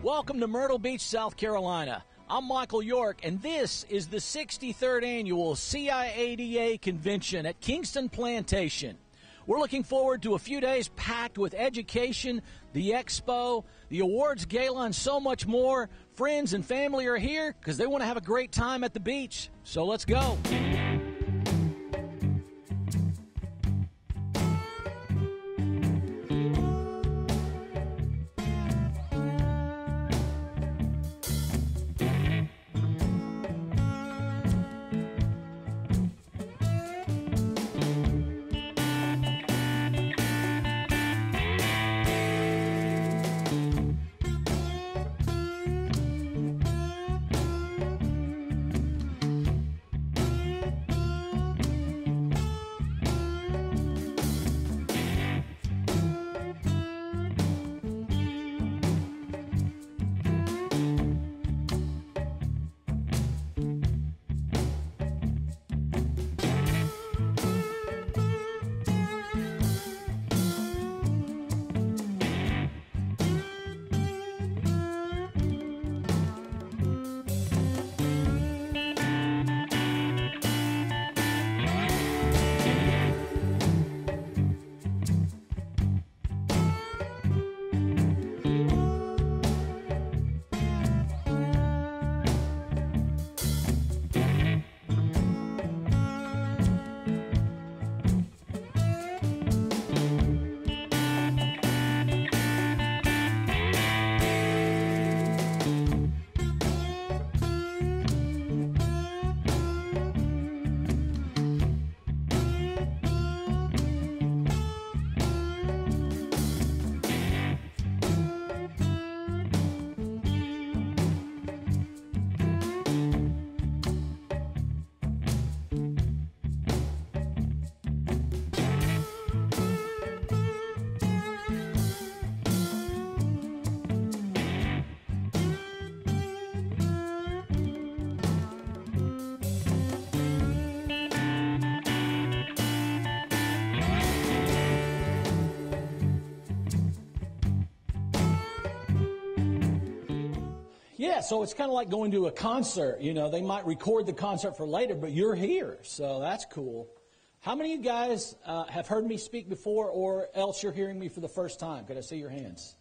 Welcome to Myrtle Beach, South Carolina. I'm Michael York, and this is the 63rd Annual CIADA Convention at Kingston Plantation. We're looking forward to a few days packed with education, the expo, the awards gala, and so much more. Friends and family are here because they want to have a great time at the beach. So let's go. Yeah, so it's kind of like going to a concert. You know, they might record the concert for later, but you're here, so that's cool. How many of you guys have heard me speak before, or else you're hearing me for the first time? Could I see your hands?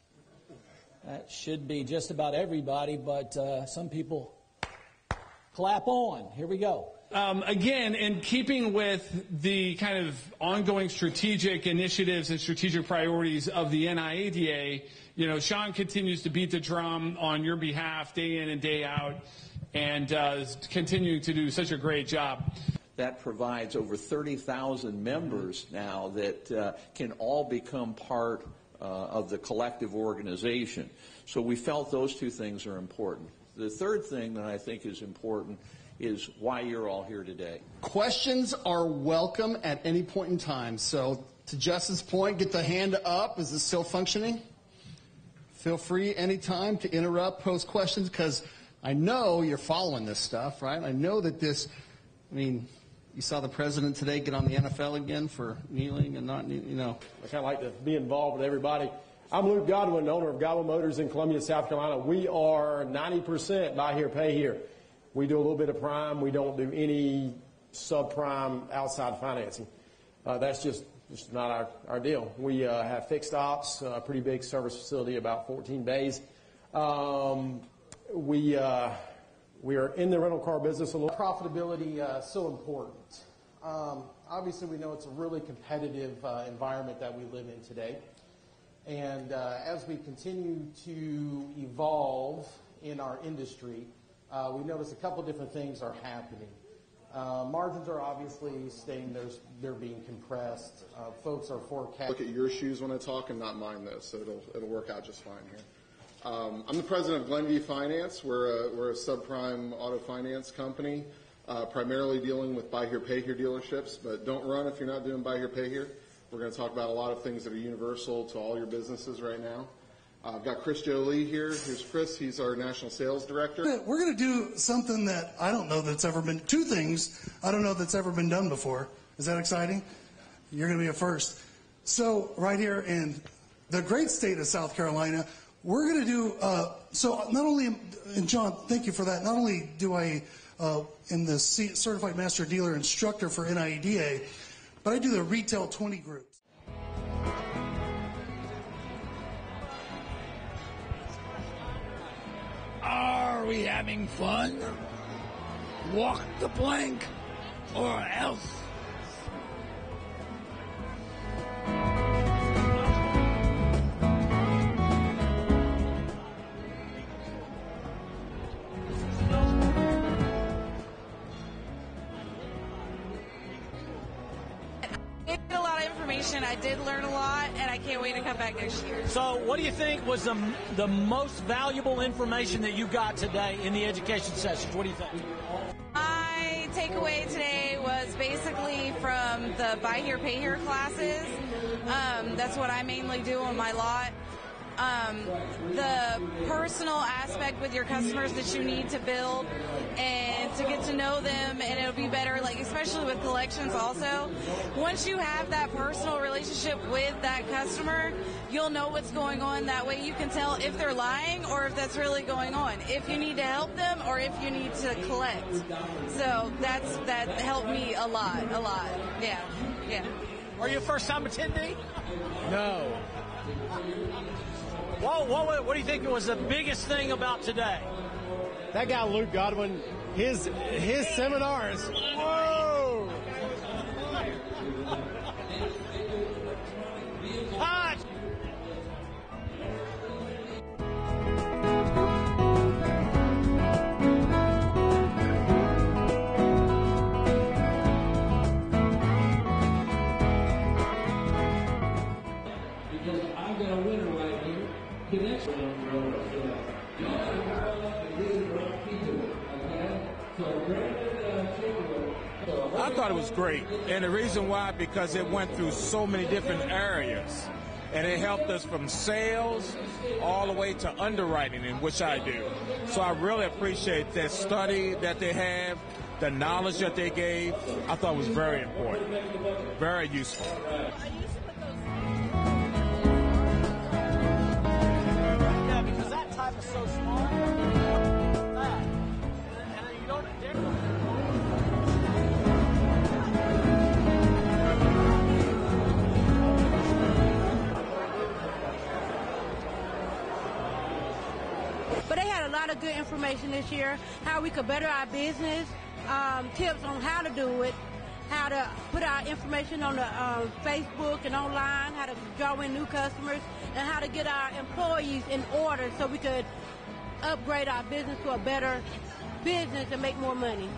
That should be just about everybody, but some people clap on. Here we go. Again, in keeping with the kind of ongoing strategic initiatives and strategic priorities of the NIADA, you know, Sean continues to beat the drum on your behalf day in and day out, and is continuing to do such a great job. That provides over 30,000 members now that can all become part of the collective organization. So we felt those two things are important. The third thing that I think is important is why you're all here today. Questions are welcome at any point in time. So to Justin's point, get the hand up. Is this still functioning? Feel free anytime to interrupt, pose questions, because I know you're following this stuff, right? I know that this, I mean, you saw the president today get on the NFL again for kneeling and not kneeling, you know. I kind of like to be involved with everybody. I'm Luke Godwin, owner of Godwin Motors in Columbia, South Carolina. We are 90% buy here, pay here. We do a little bit of prime. We don't do any subprime outside financing. That's just not our deal. We have fixed ops, a pretty big service facility, about 14 bays. We are in the rental car business a little. Profitability so important. Obviously, we know it's a really competitive environment that we live in today. And as we continue to evolve in our industry, we notice a couple different things are happening. Margins are obviously staying, they're being compressed. Folks are forecasting. Look at your shoes when I talk and not mine, though, so it'll work out just fine here. I'm the president of Glenview Finance. We're a subprime auto finance company, primarily dealing with buy here, pay here dealerships. But don't run if you're not doing buy here, pay here. We're going to talk about a lot of things that are universal to all your businesses right now. I've got Chris Jolie here. Here's Chris. He's our national sales director. We're going to do something that I don't know that's ever been, two things I don't know that's ever been done before. Is that exciting? You're going to be a first. So right here in the great state of South Carolina, we're going to do, so not only, and John, thank you for that, not only do I, in the Certified Master Dealer Instructor for NIEDA, but I do the Retail 20 groups. Are we having fun? Walk the plank or else. I did learn a lot, and I can't wait to come back next year. So what do you think was the most valuable information that you got today in the education sessions? What do you think? My takeaway today was basically from the buy here, pay here classes. That's what I mainly do on my lot. The personal aspect with your customers that you need to build and to get to know them, and it'll be better, like especially with collections also. Once you have that personal relationship with that customer, you'll know what's going on. That way you can tell if they're lying or if that's really going on, if you need to help them or if you need to collect. So that helped me a lot. Yeah. Are you a first-time attendee? No. What do you think was the biggest thing about today? That guy Luke Godwin, his seminars. Whoa! Hot! Because I've got a winner right here. Connection. I thought it was great, and the reason why, because it went through so many different areas, and it helped us from sales all the way to underwriting, in which I do. So I really appreciate that study that they have, the knowledge that they gave. I thought it was very important, very useful. Yeah, because that type is so small. That. And you don't. But they had a lot of good information this year, how we could better our business, tips on how to do it, how to put our information on the Facebook and online, how to draw in new customers, and how to get our employees in order so we could upgrade our business to a better business and make more money.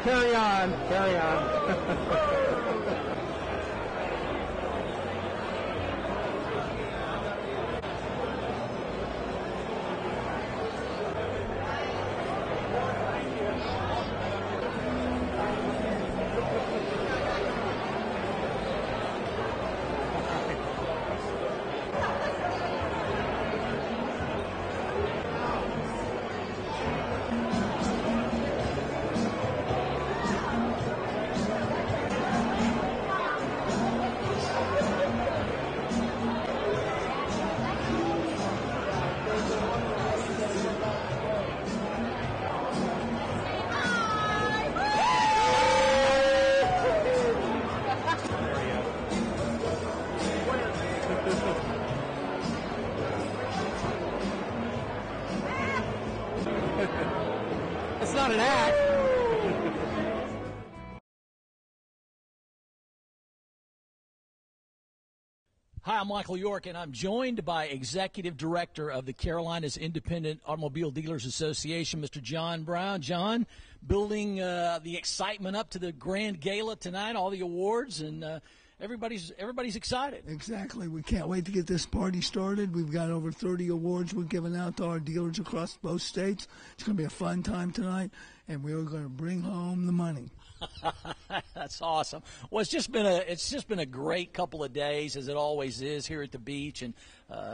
Carry on. Hi, I'm Michael York, and I'm joined by Executive Director of the Carolinas Independent Automobile Dealers Association, Mr. John Brown. John, building the excitement up to the grand gala tonight, all the awards, and everybody's excited. Exactly. We can't wait to get this party started. We've got over 30 awards we're giving out to our dealers across both states. It's going to be a fun time tonight, and we're going to bring home the money. That's awesome. Well, it's just been a great couple of days, as it always is here at the beach, and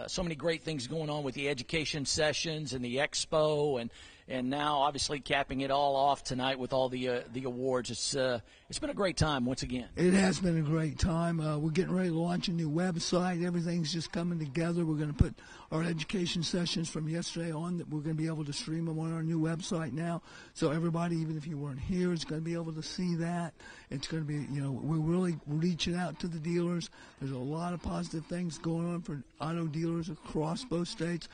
so many great things going on with the education sessions and the expo, and now obviously capping it all off tonight with all the awards. It's been a great time once again. It has been a great time. We're getting ready to launch a new website. Everything's just coming together. We're going to put our education sessions from yesterday on. That we're going to be able to stream them on our new website now. So everybody, even if you weren't here, is going to be able to see that. It's going to be, we're really reaching out to the dealers. There's a lot of positive things going on for auto dealers across both states.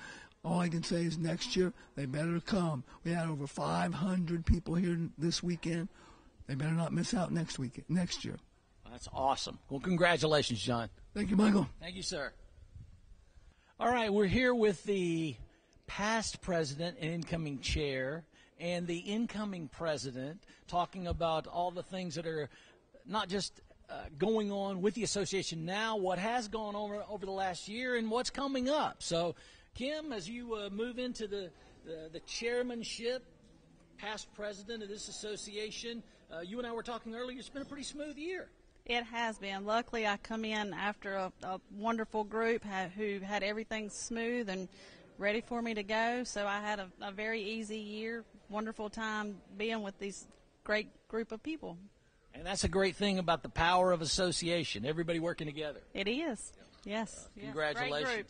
All I can say is next year, they better come. We had over 500 people here this weekend. They better not miss out next year. That's awesome. Well, congratulations, John. Thank you, Michael. Thank you, sir. All right, we're here with the past president and incoming chair and the incoming president talking about all the things that are not just going on with the association now, what has gone on over the last year, and what's coming up. So, Kim, as you move into the chairmanship, past president of this association, you and I were talking earlier, it's been a pretty smooth year. It has been. Luckily, I come in after a wonderful group who had everything smooth and ready for me to go. So I had a very easy year, wonderful time being with these great group of people. And that's a great thing about the power of association, everybody working together. It is. Yes. Congratulations. Great group.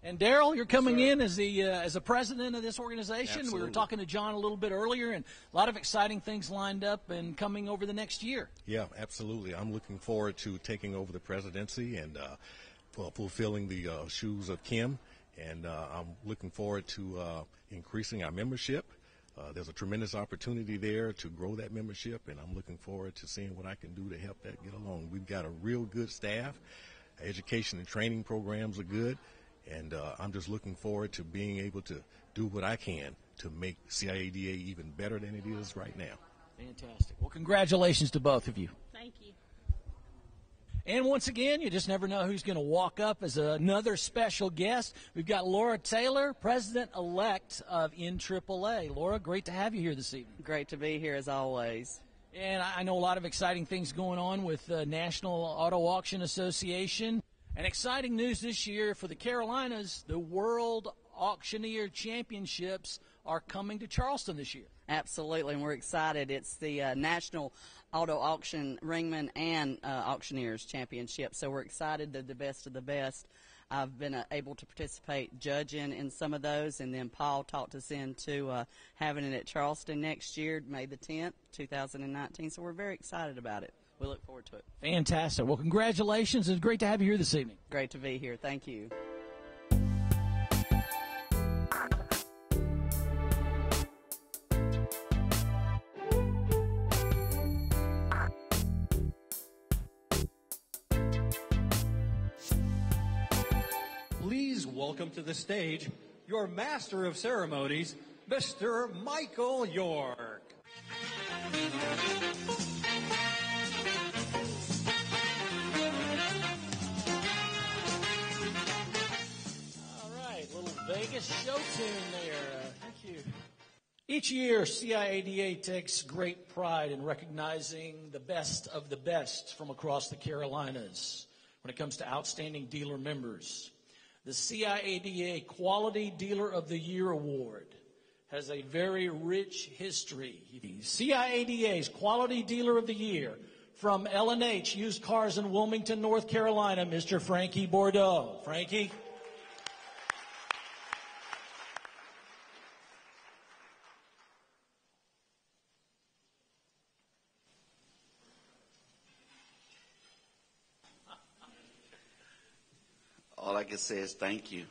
And Daryl, you're coming in as the president of this organization. Absolutely. We were talking to John a little bit earlier, and a lot of exciting things lined up and coming over the next year. Yeah, absolutely. I'm looking forward to taking over the presidency and fulfilling the shoes of Kim. And I'm looking forward to increasing our membership. There's a tremendous opportunity there to grow that membership, and I'm looking forward to seeing what I can do to help that get along. We've got a real good staff. Education and training programs are good. And I'm just looking forward to being able to do what I can to make CIADA even better than it is right now. Fantastic. Well, congratulations to both of you. Thank you. And once again, you just never know who's going to walk up as another special guest. We've got Laura Taylor, President-elect of NAAA. Laura, great to have you here this evening. Great to be here as always. And I know a lot of exciting things going on with the National Auto Auction Association. And exciting news this year for the Carolinas, the World Auctioneer Championships are coming to Charleston this year. Absolutely, and we're excited. It's the National Auto Auction Ringman and Auctioneers Championship, so we're excited. They're the best of the best. I've been able to participate judging in some of those, and then Paul talked us into having it at Charleston next year, May the 10th, 2019, so we're very excited about it. We look forward to it. Fantastic. Well, congratulations. It's great to have you here this evening. Great to be here. Thank you. Please welcome to the stage your master of ceremonies, Mr. Michael York. Vegas show tune there. Thank you. Each year, CIADA takes great pride in recognizing the best of the best from across the Carolinas when it comes to outstanding dealer members. The CIADA Quality Dealer of the Year Award has a very rich history. CIADA's Quality Dealer of the Year from L&H Used Cars in Wilmington, North Carolina, Mr. Frankie Bordeaux. Frankie. All I can say is thank you.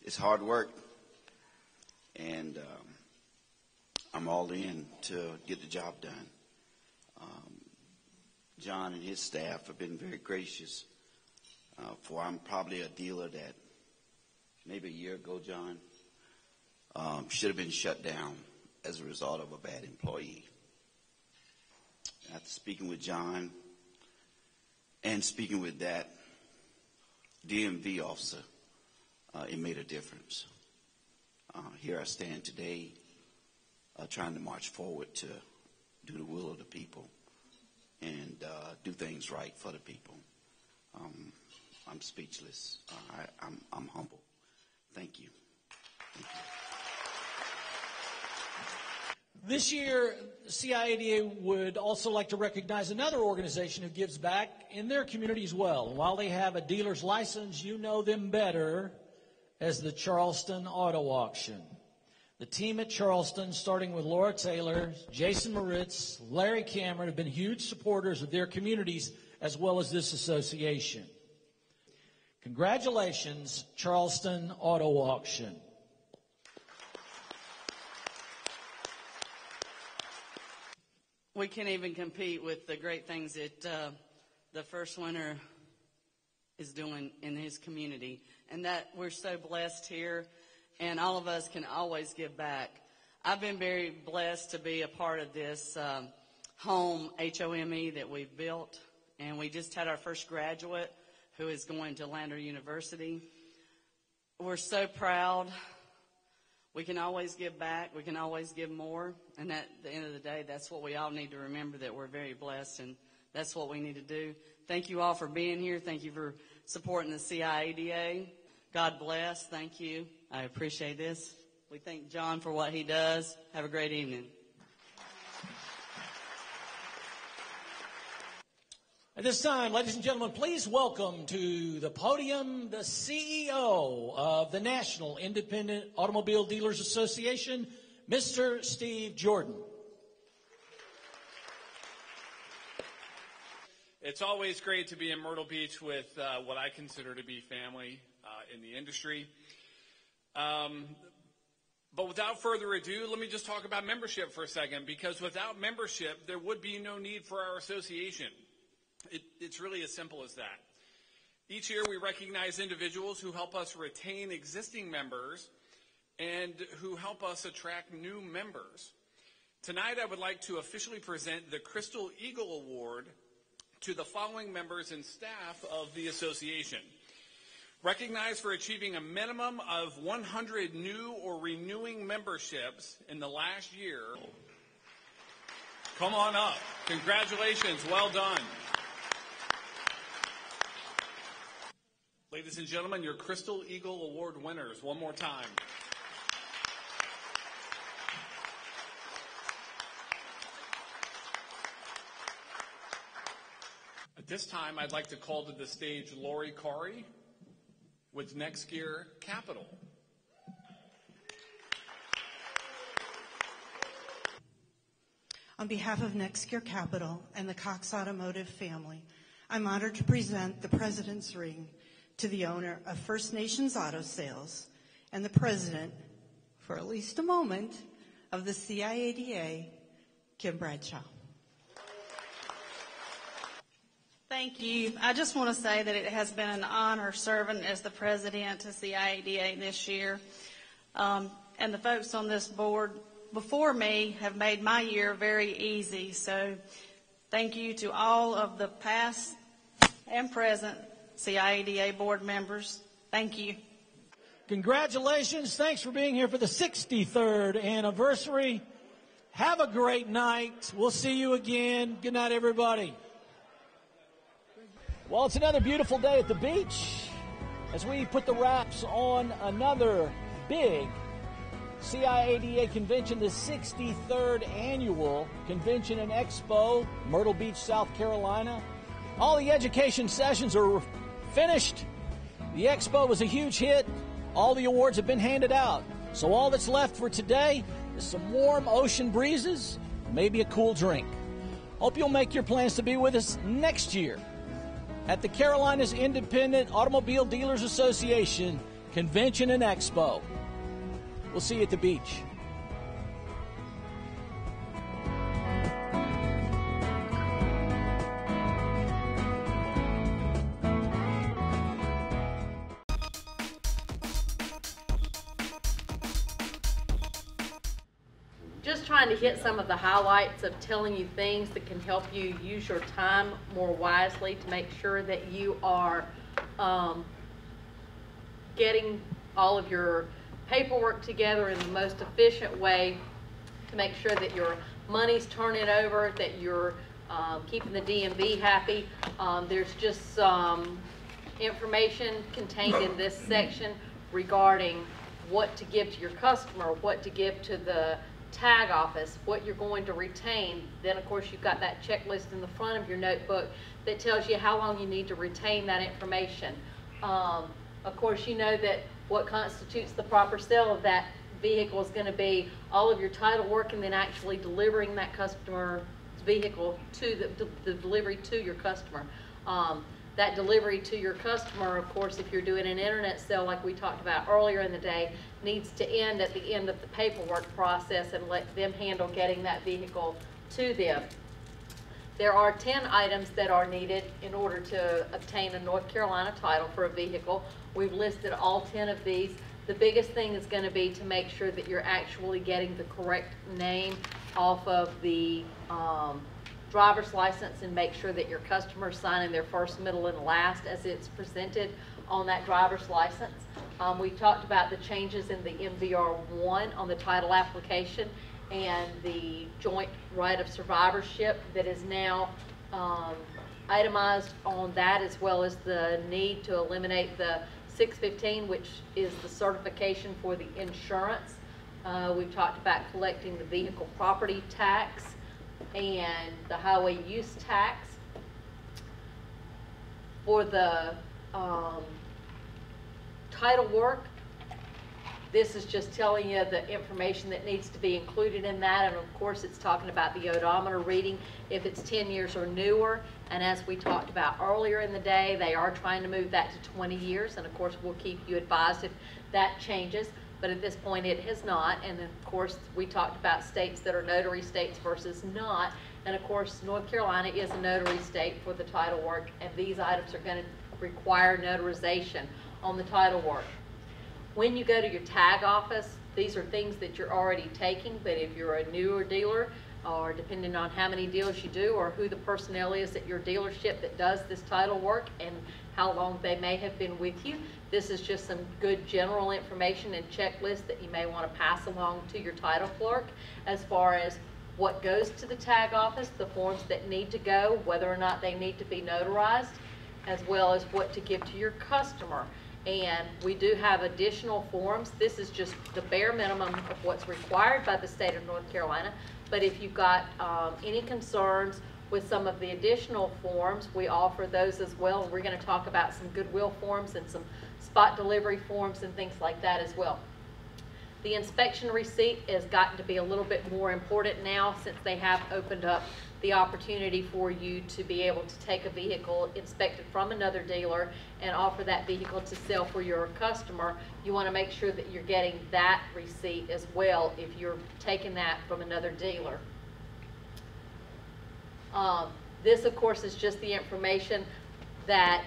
It's hard work, and I'm all in to get the job done. John and his staff have been very gracious for I'm probably a dealer that maybe a year ago, John, should have been shut down as a result of a bad employee. After speaking with John and speaking with that DMV officer, it made a difference. Here I stand today trying to march forward to do the will of the people and do things right for the people. I'm speechless. I'm humble. Thank you. Thank you. This year, CIADA would also like to recognize another organization who gives back in their community as well. And while they have a dealer's license, you know them better as the Charleston Auto Auction. The team at Charleston, starting with Laura Taylor, Jason Moritz, Larry Cameron, have been huge supporters of their communities as well as this association. Congratulations, Charleston Auto Auction. We can't even compete with the great things that the first winner is doing in his community. And that we're so blessed here, and all of us can always give back. I've been very blessed to be a part of this home HOME that we've built, and we just had our first graduate who is going to Lander University. We're so proud. We can always give back. We can always give more. And at the end of the day, that's what we all need to remember, that we're very blessed, and that's what we need to do. Thank you all for being here. Thank you for supporting the CIADA. God bless. Thank you. I appreciate this. We thank John for what he does. Have a great evening. At this time, ladies and gentlemen, please welcome to the podium the CEO of the National Independent Automobile Dealers Association, Mr. Steve Jordan. It's always great to be in Myrtle Beach with what I consider to be family in the industry. But without further ado, let me just talk about membership for a second, because without membership, there would be no need for our association. It's really as simple as that. Each year we recognize individuals who help us retain existing members and who help us attract new members. Tonight I would like to officially present the Crystal Eagle Award to the following members and staff of the association. Recognized for achieving a minimum of 100 new or renewing memberships in the last year. Come on up. Congratulations. Well done. Ladies and gentlemen, your Crystal Eagle Award winners, one more time. At this time, I'd like to call to the stage Lori Corey with Next Gear Capital. On behalf of Next Gear Capital and the Cox Automotive family, I'm honored to present the President's Ring to the owner of First Nations Auto Sales and the president, for at least a moment, of the CIADA, Kim Bradshaw. Thank you. I just want to say that it has been an honor serving as the president to CIADA this year. And the folks on this board before me have made my year very easy. So thank you to all of the past and present CIADA board members. Thank you. Congratulations. Thanks for being here for the 63rd anniversary. Have a great night. We'll see you again. Good night, everybody. Well, it's another beautiful day at the beach as we put the wraps on another big CIADA convention, the 63rd annual convention and expo, Myrtle Beach, South Carolina. All the education sessions are finished. The expo was a huge hit. All the awards have been handed out. So all that's left for today is some warm ocean breezes, maybe a cool drink. Hope you'll make your plans to be with us next year at the Carolinas Independent Automobile Dealers Association Convention and Expo. We'll see you at the beach. just trying to hit some of the highlights of telling you things that can help you use your time more wisely to make sure that you are getting all of your paperwork together in the most efficient way to make sure that your money's turning over, that you're keeping the DMV happy. There's just some information contained in this section regarding what to give to your customer, what to give to the tag office, what you're going to retain. Then of course you've got that checklist in the front of your notebook that tells you how long you need to retain that information. Of course you know that what constitutes the proper sale of that vehicle is going to be all of your title work and then actually delivering that customer's vehicle to the delivery to your customer. That delivery to your customer, of course, if you're doing an internet sale like we talked about earlier in the day, needs to end at the end of the paperwork process and let them handle getting that vehicle to them. There are 10 items that are needed in order to obtain a North Carolina title for a vehicle. We've listed all 10 of these. The biggest thing is going to be to make sure that you're actually getting the correct name off of the driver's license and make sure that your customer is signing their first, middle, and last as it's presented on that driver's license. We talked about the changes in the MVR1 on the title application and the joint right of survivorship that is now itemized on that, as well as the need to eliminate the 615, which is the certification for the insurance. We've talked about collecting the vehicle property tax and the highway use tax. For the title work, this is just telling you the information that needs to be included in that, and of course it's talking about the odometer reading if it's 10 years or newer, and as we talked about earlier in the day, they are trying to move that to 20 years, and of course we'll keep you advised if that changes, but at this point it has not. And then of course we talked about states that are notary states versus not, and of course North Carolina is a notary state for the title work, and these items are going to require notarization on the title work. When you go to your tag office, these are things that you're already taking, but if you're a newer dealer, or depending on how many deals you do or who the personnel is at your dealership that does this title work and how long they may have been with you, this is just some good general information and checklist that you may want to pass along to your title clerk as far as what goes to the tag office, the forms that need to go, whether or not they need to be notarized, as well as what to give to your customer. And we do have additional forms. This is just the bare minimum of what's required by the state of North Carolina. But if you've got any concerns with some of the additional forms, we offer those as well. We're going to talk about some goodwill forms and some spot delivery forms and things like that as well. The inspection receipt has gotten to be a little bit more important now since they have opened up the opportunity for you to be able to take a vehicle inspected from another dealer and offer that vehicle to sell for your customer. You want to make sure that you're getting that receipt as well if you're taking that from another dealer. This of course is just the information that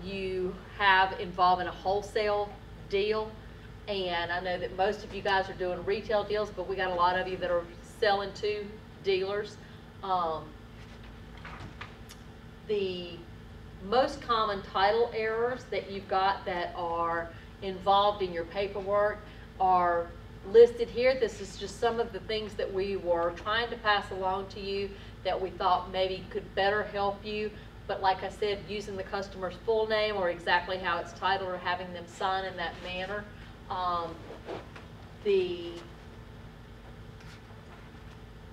you have involving a wholesale deal, and I know that most of you guys are doing retail deals, but we got a lot of you that are selling to dealers. The most common title errors that you've got that are involved in your paperwork are listed here. This is just some of the things that we were trying to pass along to you that we thought maybe could better help you. But like I said, using the customer's full name or exactly how it's titled or having them sign in that manner. The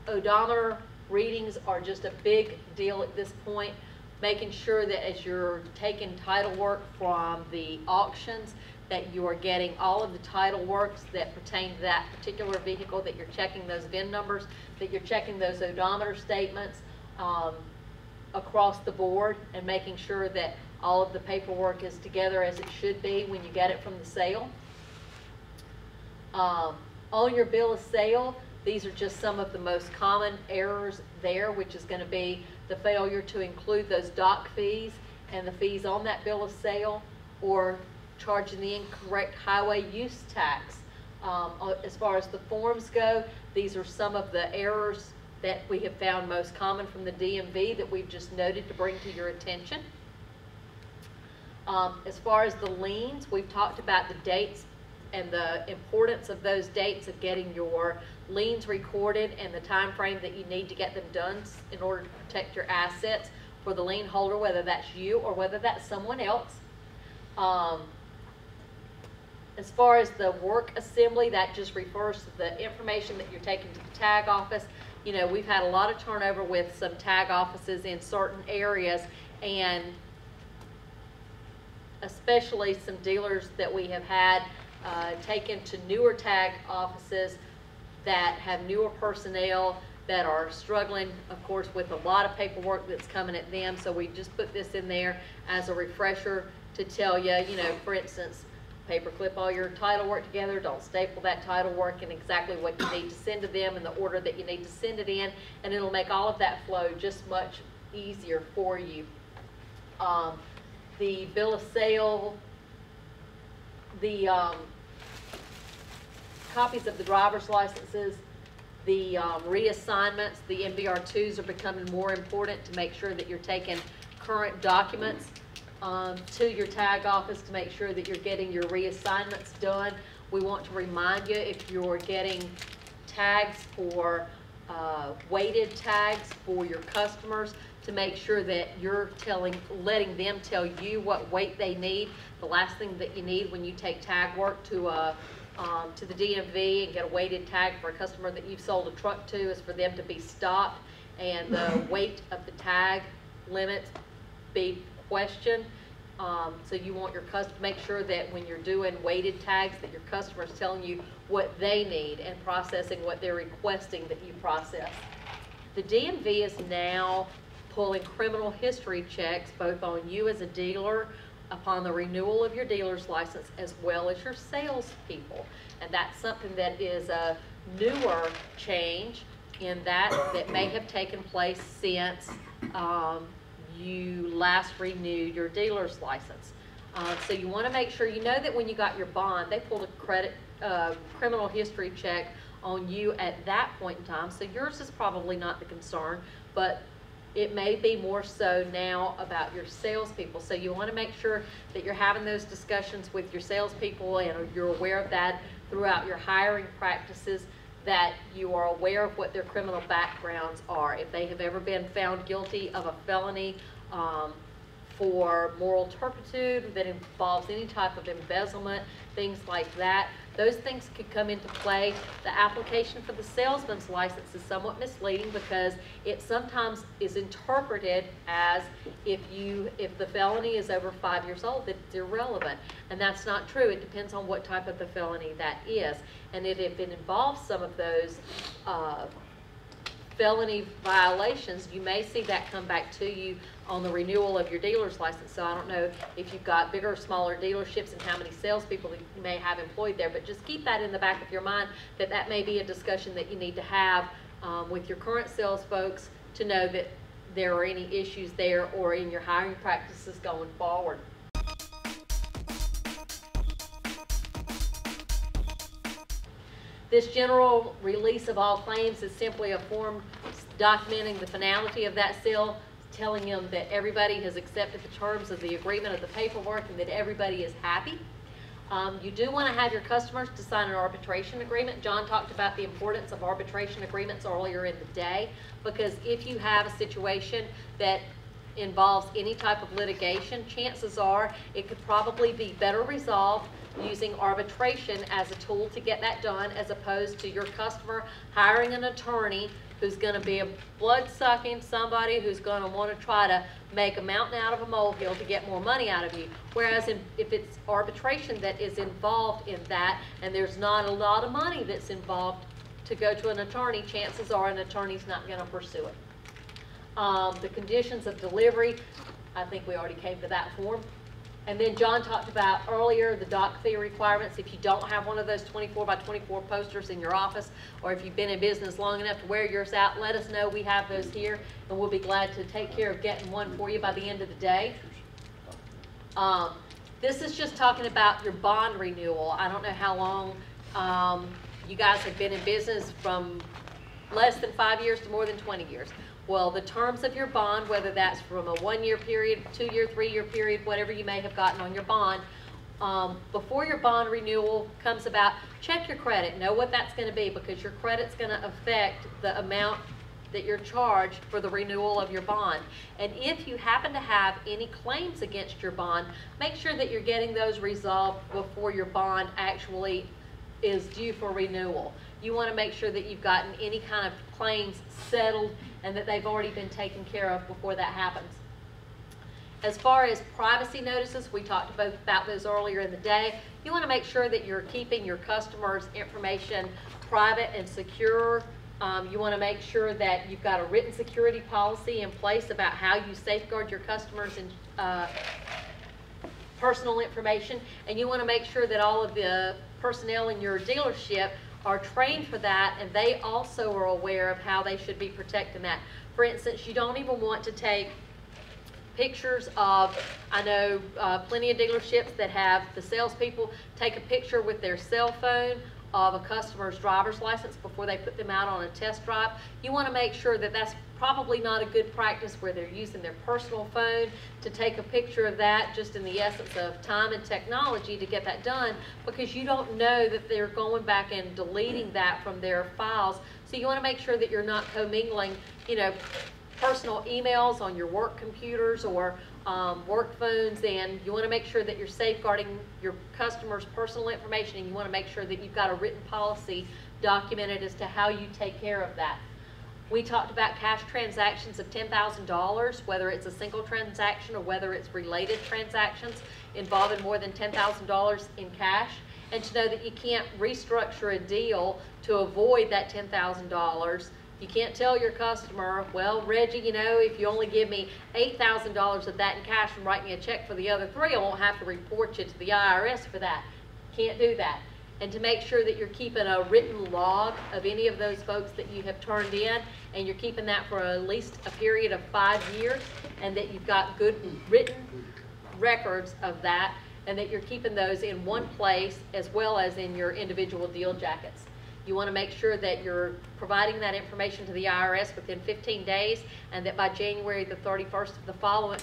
odometer readings are just a big deal at this point. Making sure that as you're taking title work from the auctions, that you are getting all of the title works that pertain to that particular vehicle, that you're checking those VIN numbers, that you're checking those odometer statements across the board, and making sure that all of the paperwork is together as it should be when you get it from the sale. On your bill of sale, these are just some of the most common errors there, which is going to be the failure to include those dock fees and the fees on that bill of sale, or charging the incorrect highway use tax As far as the forms go, these are some of the errors that we have found most common from the DMV that we've just noted to bring to your attention. As far as the liens, we've talked about the dates and the importance of those dates of getting your liens recorded and the time frame that you need to get them done in order to protect your assets for the lien holder, whether that's you or whether that's someone else. As far as the work assembly, that just refers to the information that you're taking to the tag office. You know, we've had a lot of turnover with some tag offices in certain areas, and especially some dealers that we have had taken to newer tag offices that have newer personnel that are struggling, of course, with a lot of paperwork that's coming at them. So we just put this in there as a refresher to tell you, you know, for instance, paperclip all your title work together, don't staple that title work in exactly what you need to send to them in the order that you need to send it in, and it'll make all of that flow just much easier for you. The bill of sale, the copies of the driver's licenses, the reassignments, the MVR2s are becoming more important to make sure that you're taking current documents to your tag office to make sure that you're getting your reassignments done. We want to remind you, if you're getting tags for weighted tags for your customers, to make sure that you're letting them tell you what weight they need. The last thing that you need when you take tag work to the DMV and get a weighted tag for a customer that you've sold a truck to is for them to be stopped and the weight of the tag limits be questioned. So you want your make sure that when you're doing weighted tags that your customer is telling you what they need and processing what they're requesting that you process. The DMV is now pulling criminal history checks both on you as a dealer upon the renewal of your dealer's license as well as your salespeople. And that's something that is a newer change in that may have taken place since you last renewed your dealer's license. So you want to make sure you know that when you got your bond, they pulled a criminal history check on you at that point in time. So yours is probably not the concern, but it may be more so now about your salespeople. So you want to make sure that you're having those discussions with your salespeople and you're aware of that throughout your hiring practices, that you are aware of what their criminal backgrounds are. If they have ever been found guilty of a felony for moral turpitude that involves any type of embezzlement, things like that, those things could come into play. The application for the salesman's license is somewhat misleading because it sometimes is interpreted as if the felony is over 5 years old, that it's irrelevant. And that's not true. It depends on what type of the felony that is. And if it involves some of those felony violations, you may see that come back to you on the renewal of your dealer's license. So I don't know if you've got bigger or smaller dealerships and how many salespeople you may have employed there, but just keep that in the back of your mind, that may be a discussion that you need to have with your current sales folks to know that there are any issues there or in your hiring practices going forward. This general release of all claims is simply a form documenting the finality of that sale, telling them that everybody has accepted the terms of the agreement of the paperwork and that everybody is happy. You do want to have your customers to sign an arbitration agreement. John talked about the importance of arbitration agreements earlier in the day, because if you have a situation that involves any type of litigation, chances are it could probably be better resolved using arbitration as a tool to get that done, as opposed to your customer hiring an attorney who's going to be a blood-sucking somebody who's going to want to try to make a mountain out of a molehill to get more money out of you. Whereas if it's arbitration that is involved in that, and there's not a lot of money that's involved to go to an attorney, chances are an attorney's not going to pursue it. The conditions of delivery, I think we already came to that form. And then John talked about earlier the doc fee requirements. If you don't have one of those 24 by 24 posters in your office, or if you've been in business long enough to wear yours out, let us know. We have those here, and we'll be glad to take care of getting one for you by the end of the day. This is just talking about your bond renewal. I don't know how long You guys have been in business from less than 5 years to more than 20 years. Well, the terms of your bond, whether that's from a 1-year period, 2-year, 3-year period, whatever you may have gotten on your bond, before your bond renewal comes about, check your credit. Know what that's going to be, because your credit's going to affect the amount that you're charged for the renewal of your bond. And if you happen to have any claims against your bond, make sure that you're getting those resolved before your bond actually is due for renewal. You want to make sure that you've gotten any kind of claims settled and that they've already been taken care of before that happens. As far as privacy notices, we talked about those earlier in the day. You want to make sure that you're keeping your customers' information private and secure. You want to make sure that you've got a written security policy in place about how you safeguard your customers' personal information. And you want to make sure that all of the personnel in your dealership are trained for that, and they also are aware of how they should be protecting that. For instance, you don't even want to take pictures of, I know plenty of dealerships that have the salespeople take a picture with their cell phone of a customer's driver's license before they put them out on a test drive. You want to make sure that that's probably not a good practice where they're using their personal phone to take a picture of that, just in the essence of time and technology to get that done, because you don't know that they're going back and deleting that from their files. So you want to make sure that you're not commingling, you know, personal emails on your work computers or work phones, and you want to make sure that you're safeguarding your customers' personal information, and you want to make sure that you've got a written policy documented as to how you take care of that. We talked about cash transactions of $10,000, whether it's a single transaction or whether it's related transactions involving more than $10,000 in cash, and to know that you can't restructure a deal to avoid that $10,000. You can't tell your customer, well, Reggie, you know, if you only give me $8,000 of that in cash and write me a check for the other $3,000, I won't have to report you to the IRS for that. Can't do that. And to make sure that you're keeping a written log of any of those folks that you have turned in, and you're keeping that for at least a period of 5 years, and that you've got good written records of that, and that you're keeping those in one place as well as in your individual deal jackets. You want to make sure that you're providing that information to the IRS within 15 days, and that by January the 31st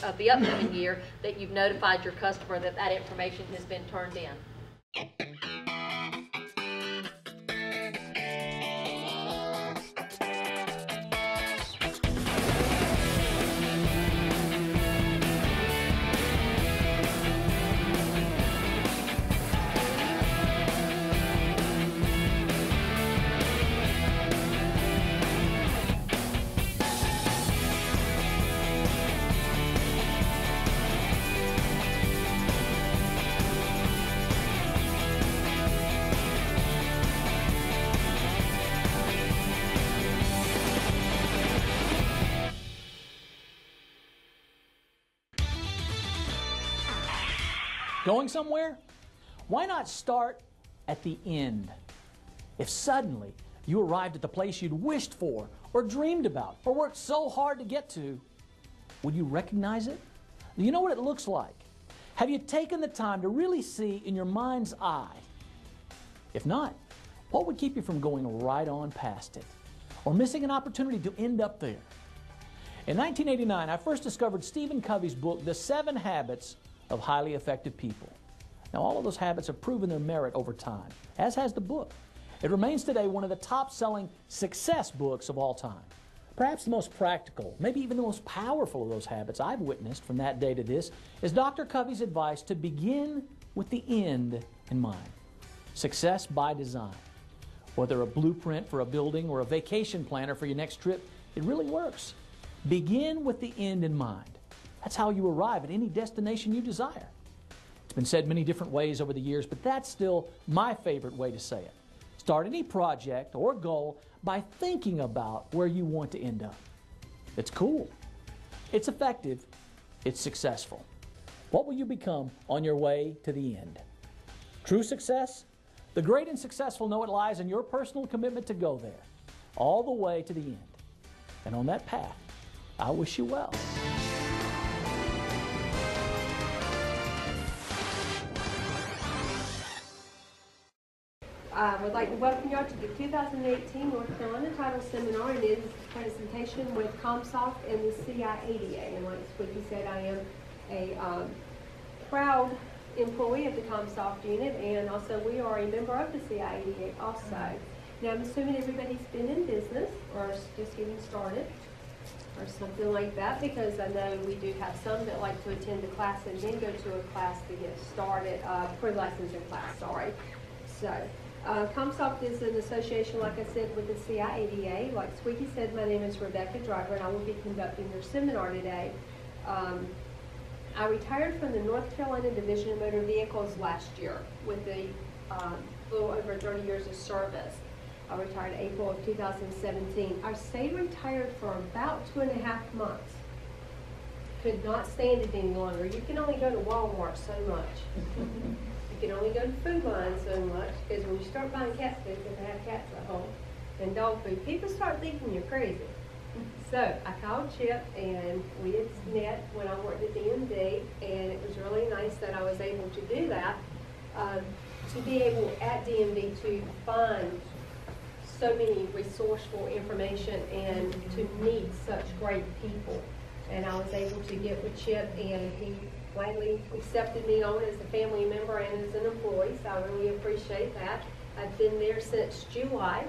of the upcoming year, that you've notified your customer that that information has been turned in. Going somewhere? Why not start at the end? If suddenly you arrived at the place you'd wished for or dreamed about or worked so hard to get to, would you recognize it? Do you know what it looks like? Have you taken the time to really see in your mind's eye? If not, what would keep you from going right on past it or missing an opportunity to end up there? In 1989, I first discovered Stephen Covey's book, The 7 Habits of Highly Effective People. Now, all of those habits have proven their merit over time, as has the book. It remains today one of the top-selling success books of all time. Perhaps the most practical, maybe even the most powerful of those habits I've witnessed from that day to this is Dr. Covey's advice to begin with the end in mind. Success by design. Whether a blueprint for a building or a vacation planner for your next trip, it really works. Begin with the end in mind. That's how you arrive at any destination you desire. It's been said many different ways over the years, but that's still my favorite way to say it. Start any project or goal by thinking about where you want to end up. It's cool. It's effective. It's successful. What will you become on your way to the end? True success? The great and successful know it lies in your personal commitment to go there, all the way to the end. And on that path, I wish you well. I would like to welcome you all to the 2018 North Carolina Title Seminar, and it is a presentation with ComSoft and the CIADA. And like Squeaky said, I am a proud employee of the ComSoft unit, and also we are a member of the CIADA also. Now I'm assuming everybody's been in business or just getting started or something like that, because I know we do have some that like to attend a class and then go to a class to get started, pre-licensing class, sorry. So, ComSoft is an association, like I said, with the CIADA. Like Squeaky said, my name is Rebecca Driver, and I will be conducting your seminar today. I retired from the North Carolina Division of Motor Vehicles last year with a little over 30 years of service. I retired April of 2017. I stayed retired for about 2.5 months. Could not stand it any longer. You can only go to Walmart so much. You can only go to Food Line so much, because when you start buying cat food, because I have cats at home, and dog food, people start thinking you're crazy. So I called Chip, and we had met when I worked at DMV, and it was really nice that I was able to do that, to be able at DMV to find so many resourceful information and to meet such great people. And I was able to get with Chip, and he gladly accepted me on as a family member and as an employee, so I really appreciate that. I've been there since July,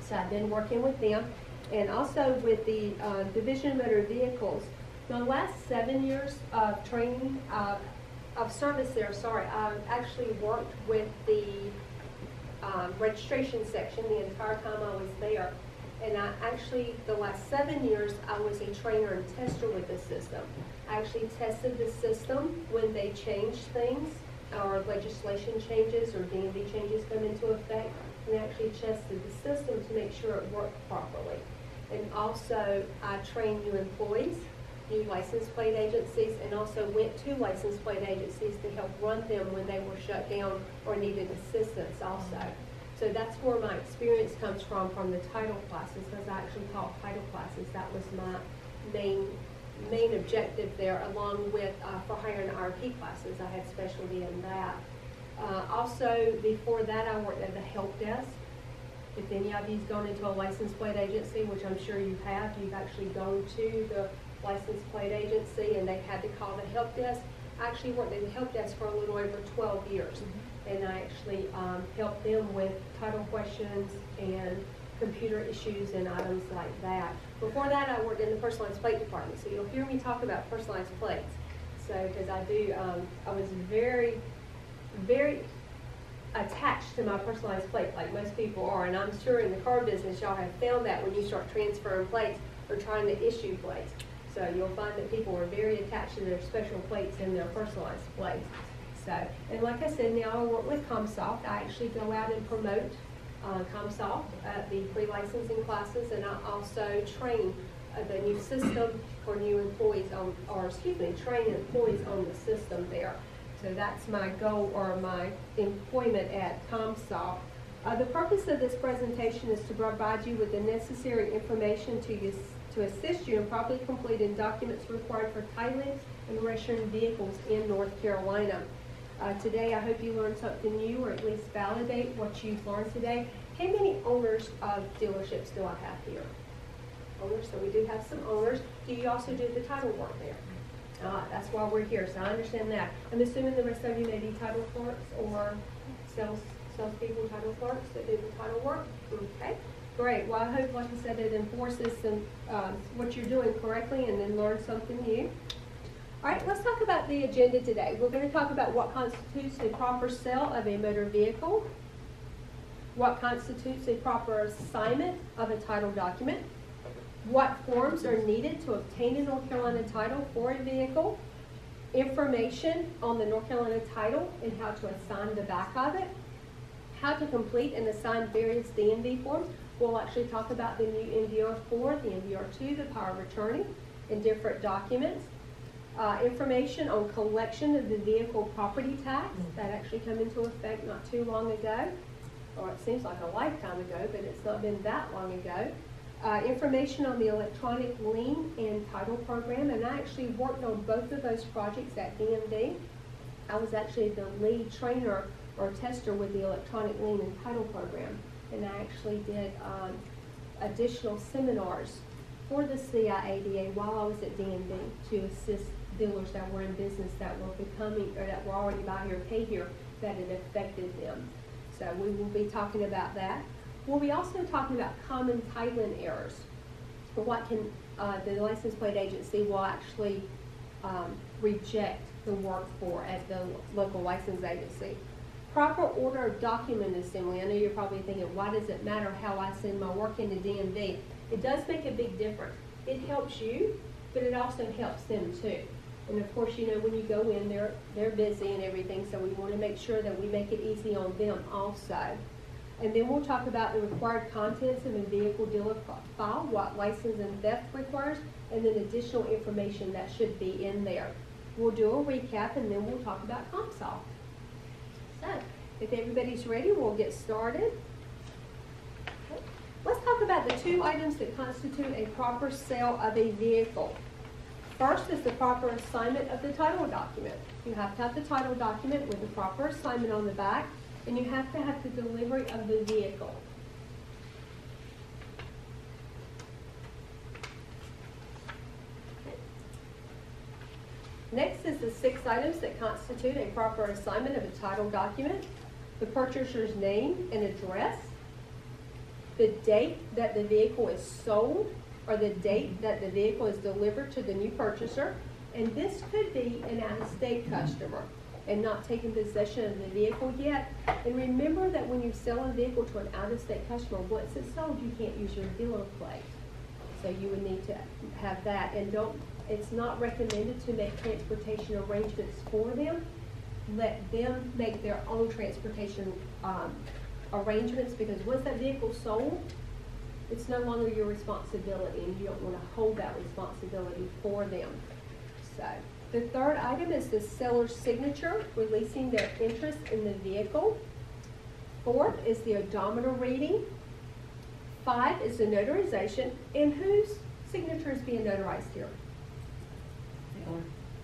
so I've been working with them. And also with the Division of Motor Vehicles, the last 7 years of training, of service there, I've actually worked with the registration section the entire time I was there. And I actually, the last 7 years, I was a trainer and tester with the system. I actually tested the system when they changed things, or legislation changes, or DMV changes come into effect, and actually tested the system to make sure it worked properly. And also, I trained new employees, new license plate agencies, and also went to license plate agencies to help run them when they were shut down or needed assistance also. So that's where my experience comes from the title classes, because I actually taught title classes. That was my main objective there, along with for hiring RP classes. I had specialty in that. Also, before that, I worked at the help desk. If any of you's gone into a license plate agency, which I'm sure you have, you've actually gone to the license plate agency and they had to call the help desk. I actually worked at the help desk for a little over 12 years. And I actually helped them with title questions and computer issues and items like that. Before that, I worked in the personalized plate department, so you'll hear me talk about personalized plates. So, because I was very, very attached to my personalized plate, like most people are, and I'm sure in the car business, y'all have found that when you start transferring plates or trying to issue plates. So you'll find that people are very attached to their special plates and their personalized plates. So, and like I said, now I work with ComSoft. I actually go out and promote ComSoft at the pre-licensing classes, and I also train the new system for new employees train employees on the system there. So that's my goal, or my employment at ComSoft. The purpose of this presentation is to provide you with the necessary information to assist you in properly completing documents required for titling and registering vehicles in North Carolina. Today, I hope you learned something new, or at least validate what you've learned today. How many owners of dealerships do I have here? Owners, so we do have some owners. Do you also do the title work there? That's why we're here, so I understand that. I'm assuming the rest of you may be title clerks or salespeople, title clerks that do the title work. Okay, great. Well, I hope, like I said, it enforces what you're doing correctly, and then learn something new. All right, let's talk about the agenda today. We're going to talk about what constitutes a proper sale of a motor vehicle, what constitutes a proper assignment of a title document, what forms are needed to obtain a North Carolina title for a vehicle, information on the North Carolina title and how to assign the back of it, how to complete and assign various DMV forms. We'll actually talk about the new MVR4, the MVR2, the power of attorney, and different documents. Information on collection of the vehicle property tax that actually came into effect not too long ago, or it seems like a lifetime ago, but it's not been that long ago. Information on the electronic lien and title program, and I actually worked on both of those projects at DMV. I was actually the lead trainer or tester with the electronic lien and title program. And I actually did additional seminars for the CIADA while I was at DMV to assist dealers that were in business that were becoming, or that were already buy here, pay here, that it affected them. So we will be talking about that. We'll be also talking about common titling errors. What can the license plate agency will actually reject the work for at the local license agency. Proper order of document assembly. I know you're probably thinking, why does it matter how I send my work into DMV? It does make a big difference. It helps you, but it also helps them too. And of course, you know, when you go in, they're busy and everything, so we want to make sure that we make it easy on them also. And then we'll talk about the required contents of a vehicle dealer file, what license and theft requires, and then additional information that should be in there. We'll do a recap, and then we'll talk about CompSol. So, if everybody's ready, we'll get started. Let's talk about the two items that constitute a proper sale of a vehicle. First is the proper assignment of the title document. You have to have the title document with the proper assignment on the back, and you have to have the delivery of the vehicle. Next is the 6 items that constitute a proper assignment of a title document: the purchaser's name and address, the date that the vehicle is sold, or the date that the vehicle is delivered to the new purchaser, and this could be an out-of-state customer and not taking possession of the vehicle yet. And remember that when you sell a vehicle to an out-of-state customer, once it's sold, you can't use your dealer plate. So you would need to have that. And it's not recommended to make transportation arrangements for them. Let them make their own transportation arrangements, because once that vehicle's sold, it's no longer your responsibility, and you don't want to hold that responsibility for them. So the third item is the seller's signature, releasing their interest in the vehicle. 4th is the odometer reading. 5 is the notarization. And whose signature is being notarized here?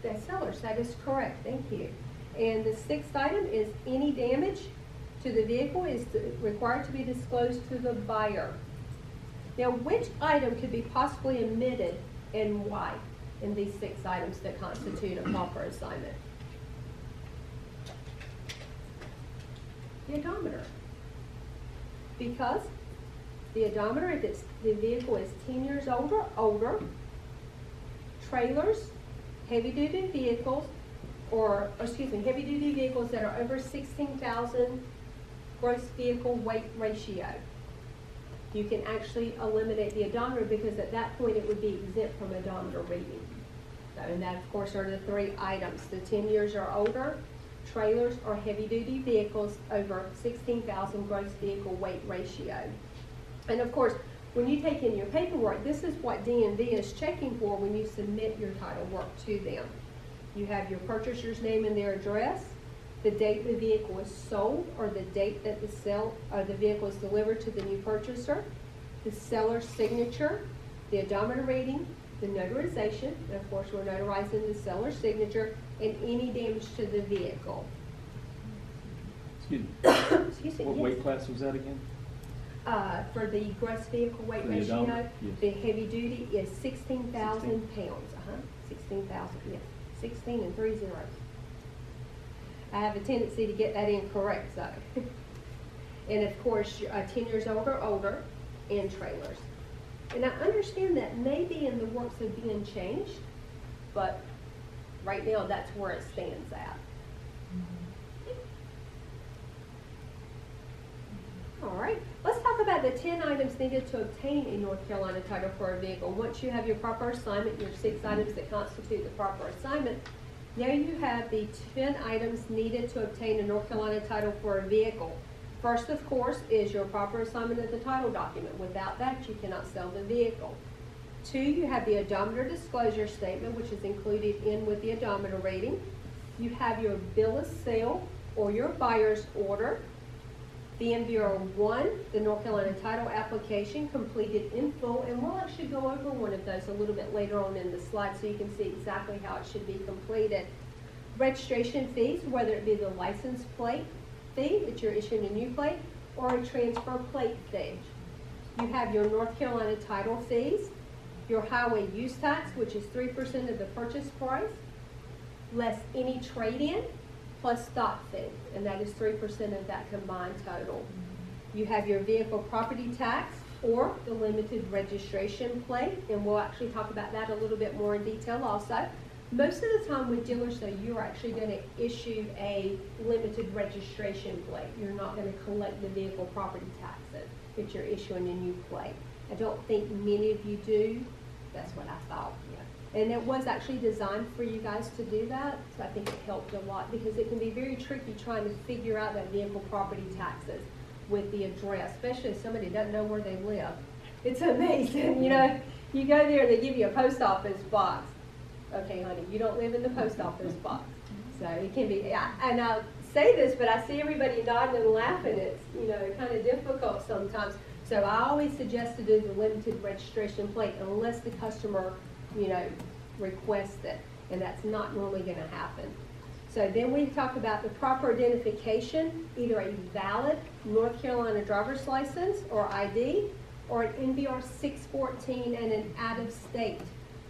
The seller's. That is correct. Thank you. And the 6th item is any damage to the vehicle is required to be disclosed to the buyer. Now, which item could be possibly omitted and why in these 6 items that constitute a proper assignment? The odometer. Because the odometer, if the vehicle is 10 years older, trailers, heavy-duty vehicles, heavy-duty vehicles that are over 16,000 gross vehicle weight ratio, you can actually eliminate the odometer, because at that point it would be exempt from odometer reading. So, and that, of course, are the 3 items: the 10 years or older, trailers or heavy-duty vehicles over 16,000 gross vehicle weight ratio. And of course, when you take in your paperwork, this is what DMV is checking for when you submit your title work to them. You have your purchaser's name and their address, the date the vehicle is sold, or the date that the vehicle is delivered to the new purchaser, the seller's signature, the odometer reading, the notarization, and of course we're notarizing the seller's signature, and any damage to the vehicle. Excuse me. Excuse me. What yes. weight class was that again? For the gross vehicle weight For the ratio, odometer? Yes. the heavy duty is 16,000 pounds. 16,000, yes. 16 and 3 zeros. I have a tendency to get that incorrect, so. And of course, 10 years older, and trailers. And I understand that may be in the works of being changed, but right now that's where it stands at. All right, let's talk about the 10 items needed to obtain a North Carolina title for a vehicle. Once you have your proper assignment, your 6 items that constitute the proper assignment, now you have the 10 items needed to obtain a North Carolina title for a vehicle. First, of course, is your proper assignment of the title document. Without that, you cannot sell the vehicle. 2, you have the odometer disclosure statement, which is included in with the odometer rating. You have your bill of sale or your buyer's order. BM 01, the North Carolina title application completed in full, and we'll actually go over one of those a little bit later on in the slide so you can see exactly how it should be completed. Registration fees, whether it be the license plate fee that you're issuing a new plate, or a transfer plate fee. You have your North Carolina title fees, your highway use tax, which is 3% of the purchase price, less any trade-in, plus stock fee, and that is 3% of that combined total. You have your vehicle property tax, or the limited registration plate, and we'll actually talk about that a little bit more in detail also. Most of the time with dealers, though, you're actually going to issue a limited registration plate. You're not going to collect the vehicle property taxes if you're issuing a new plate. I don't think many of you do. That's what I thought, yeah. And it was actually designed for you guys to do that, so I think it helped a lot, because it can be very tricky trying to figure out that vehicle property taxes with the address, especially if somebody doesn't know where they live. It's amazing, you know. You go there and they give you a post office box. Okay, honey, you don't live in the post office box. So it can be, and I'll say this, but I see everybody nodding and laughing. It's, you know, kind of difficult sometimes. So I always suggest to do the limited registration plate unless the customer, you know, requests it, and that's not normally going to happen. So then we talk about the proper identification, either a valid North Carolina driver's license or ID, or an NVR 614 and an out-of-state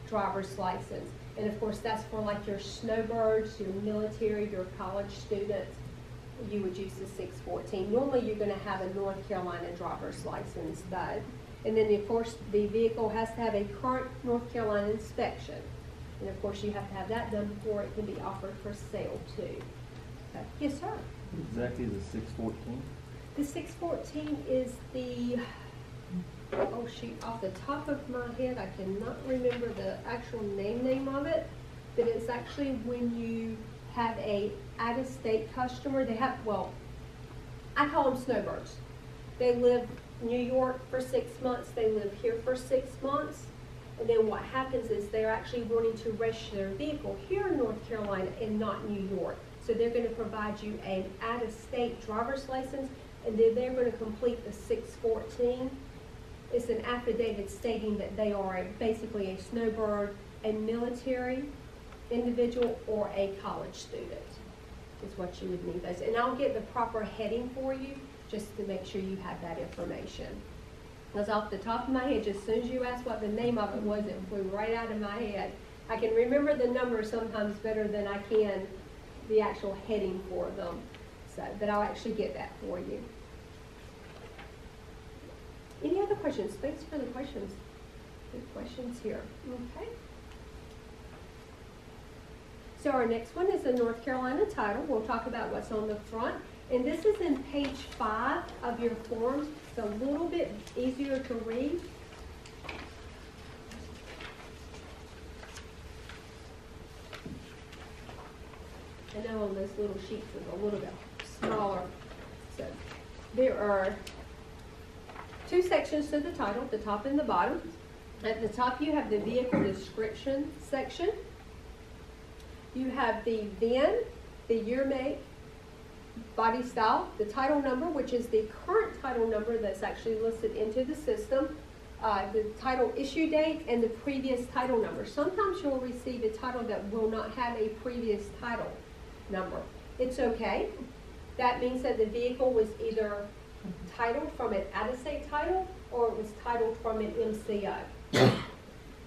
driver's license. And of course, that's for like your snowbirds, your military, your college students. You would use the 614. Normally, you're going to have a North Carolina driver's license, though. And then, of course, the vehicle has to have a current North Carolina inspection. And of course, you have to have that done before it can be offered for sale, too. Yes, sir? Exactly the 614? The 614 is the, oh shoot, off the top of my head, I cannot remember the actual name of it, but it's actually when you have a out-of-state customer. They have, well, I call them snowbirds. They live in New York for 6 months, they live here for 6 months, and then what happens is they're actually wanting to register their vehicle here in North Carolina and not New York. So they're going to provide you an out-of-state driver's license, and then they're going to complete the 614. It's an affidavit stating that they are basically a snowbird, a military individual, or a college student is what you would need those. And I'll get the proper heading for you just to make sure you have that information. Because off the top of my head, just as soon as you asked what the name of it was, it flew right out of my head. I can remember the numbers sometimes better than I can the actual heading for them. So, but I'll actually get that for you. Any other questions? Thanks for the questions. Good questions here. Okay. So our next one is the North Carolina title. We'll talk about what's on the front. And this is in page 5 of your forms. It's a little bit easier to read. I know on those little sheets it's a little bit smaller. So there are 2 sections to the title, the top and the bottom. At the top you have the vehicle description section. You have the VIN, the year, make, body style, the title number, which is the current title number that's actually listed into the system, the title issue date, and the previous title number. Sometimes you'll receive a title that will not have a previous title number. It's okay. That means that the vehicle was either titled from an out-of-state title or it was titled from an MCO.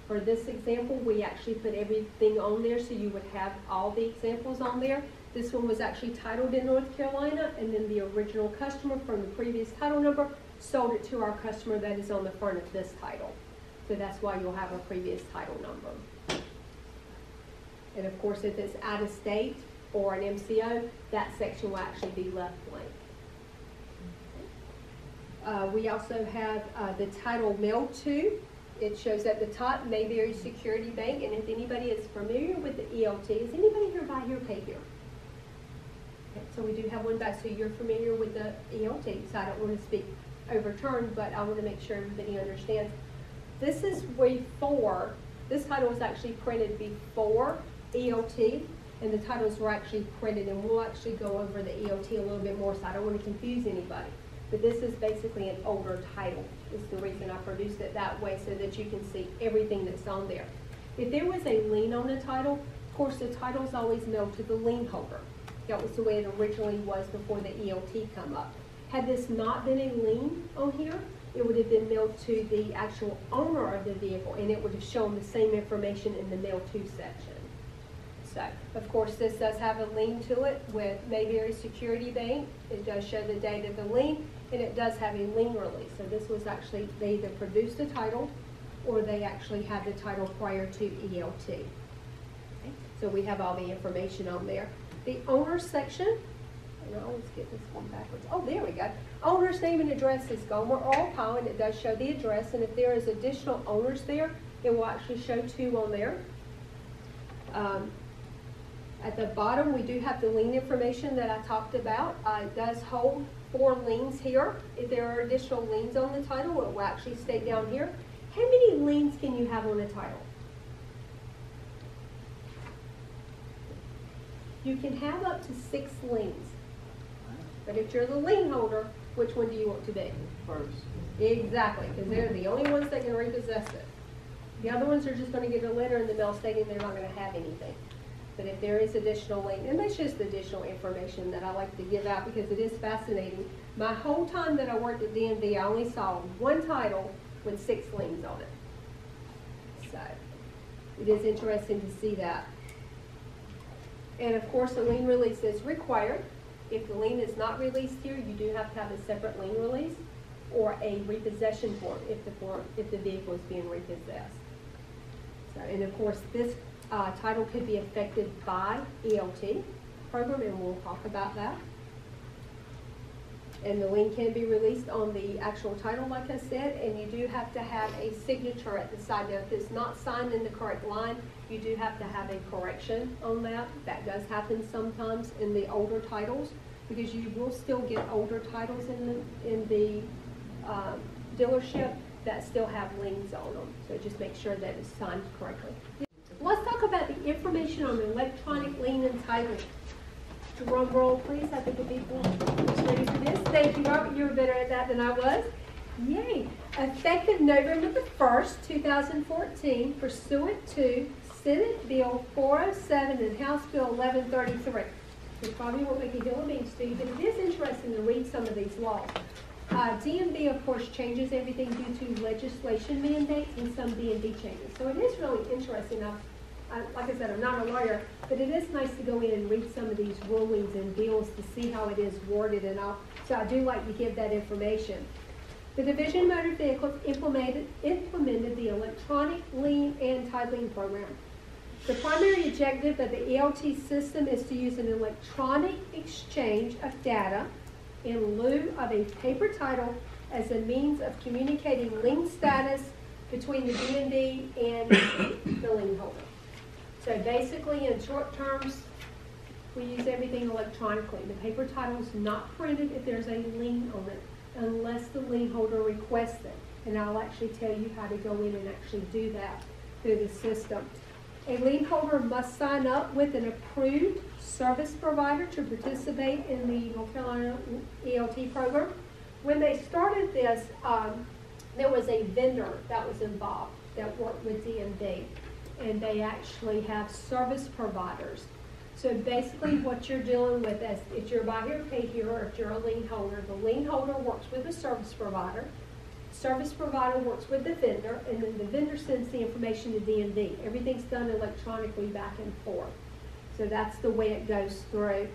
For this example, we actually put everything on there so you would have all the examples on there. This one was actually titled in North Carolina, and then the original customer from the previous title number sold it to our customer that is on the front of this title. So that's why you'll have a previous title number. And of course, if it's out of state or an MCO, that section will actually be left blank. We also have the title mailed to. It shows at the top, Mayberry Security Bank, and if anybody is familiar with the ELT, is anybody here buy here, pay here? Okay, so we do have one back, so you're familiar with the ELT, so I don't want to speak overturned, but I want to make sure everybody understands. This is before, this title was actually printed before ELT, and the titles were actually printed, and we'll actually go over the ELT a little bit more, so I don't want to confuse anybody. But this is basically an older title. Is the reason I produced it that way so that you can see everything that's on there. If there was a lien on the title, of course the title is always mailed to the lien holder. That was the way it originally was before the ELT come up. Had this not been a lien on here, it would have been mailed to the actual owner of the vehicle, and it would have shown the same information in the mail to section. So, of course, this does have a lien to it with Mayberry Security Bank. It does show the date of the lien, and it does have a lien release. So this was actually, they either produced the title or they actually had the title prior to ELT. Okay. So we have all the information on there. The owner's section, and I always get this one backwards. Oh, there we go. Owner's name and address is Gomer Oil Powell, and it does show the address. And if there is additional owners there, it will actually show 2 on there. At the bottom, we do have the lien information that I talked about. It does hold 4 liens here. If there are additional liens on the title, it will actually state down here. How many liens can you have on a title? You can have up to 6 liens. But if you're the lien holder, which one do you want to be? First. Exactly, because they're the only ones that can repossess it. The other ones are just going to get a letter in the mail stating they're not going to have anything. But if there is additional lien, and that's just additional information that I like to give out because it is fascinating. My whole time that I worked at DMV, I only saw 1 title with 6 liens on it. So it is interesting to see that. And of course, a lien release is required. If the lien is not released here, you do have to have a separate lien release or a repossession form if the vehicle is being repossessed. So, and of course, this title could be affected by ELT program, and we'll talk about that. And the lien can be released on the actual title, like I said, and you do have to have a signature at the side. Now, if it's not signed in the correct line, you do have to have a correction on that. That does happen sometimes in the older titles, because you will still get older titles in the dealership that still have liens on them. So just make sure that it's signed correctly. Let's talk about the information on electronic lien and title. Drum roll, please. I think the people are ready for this. Thank you, Robert. You were better at that than I was. Yay. Effective November the 1st, 2014, pursuant to Senate Bill 407 and House Bill 1133. You probably won't make a hill of beans to you, but it is interesting to read some of these laws. DMV, of course, changes everything due to legislation mandates and some DMV changes. So it is really interesting. Like I said, I'm not a lawyer, but it is nice to go in and read some of these rulings and bills to see how it is worded, and so I do like to give that information. The Division of Motor Vehicles implemented the electronic lien and titling program. The primary objective of the ELT system is to use an electronic exchange of data in lieu of a paper title as a means of communicating lien status between the DMV and the lien holder. So basically, in short terms, we use everything electronically. The paper title is not printed if there's a lien on it, unless the lien holder requests it. And I'll actually tell you how to go in and actually do that through the system. A lien holder must sign up with an approved service provider to participate in the North Carolina ELT program. When they started this, there was a vendor that was involved that worked with DMV, and they actually have service providers. So basically what you're dealing with is if you're buy here, pay here, or if you're a lien holder, the lien holder works with the service provider. Service provider works with the vendor, and then the vendor sends the information to DMV. Everything's done electronically back and forth. So that's the way it goes through.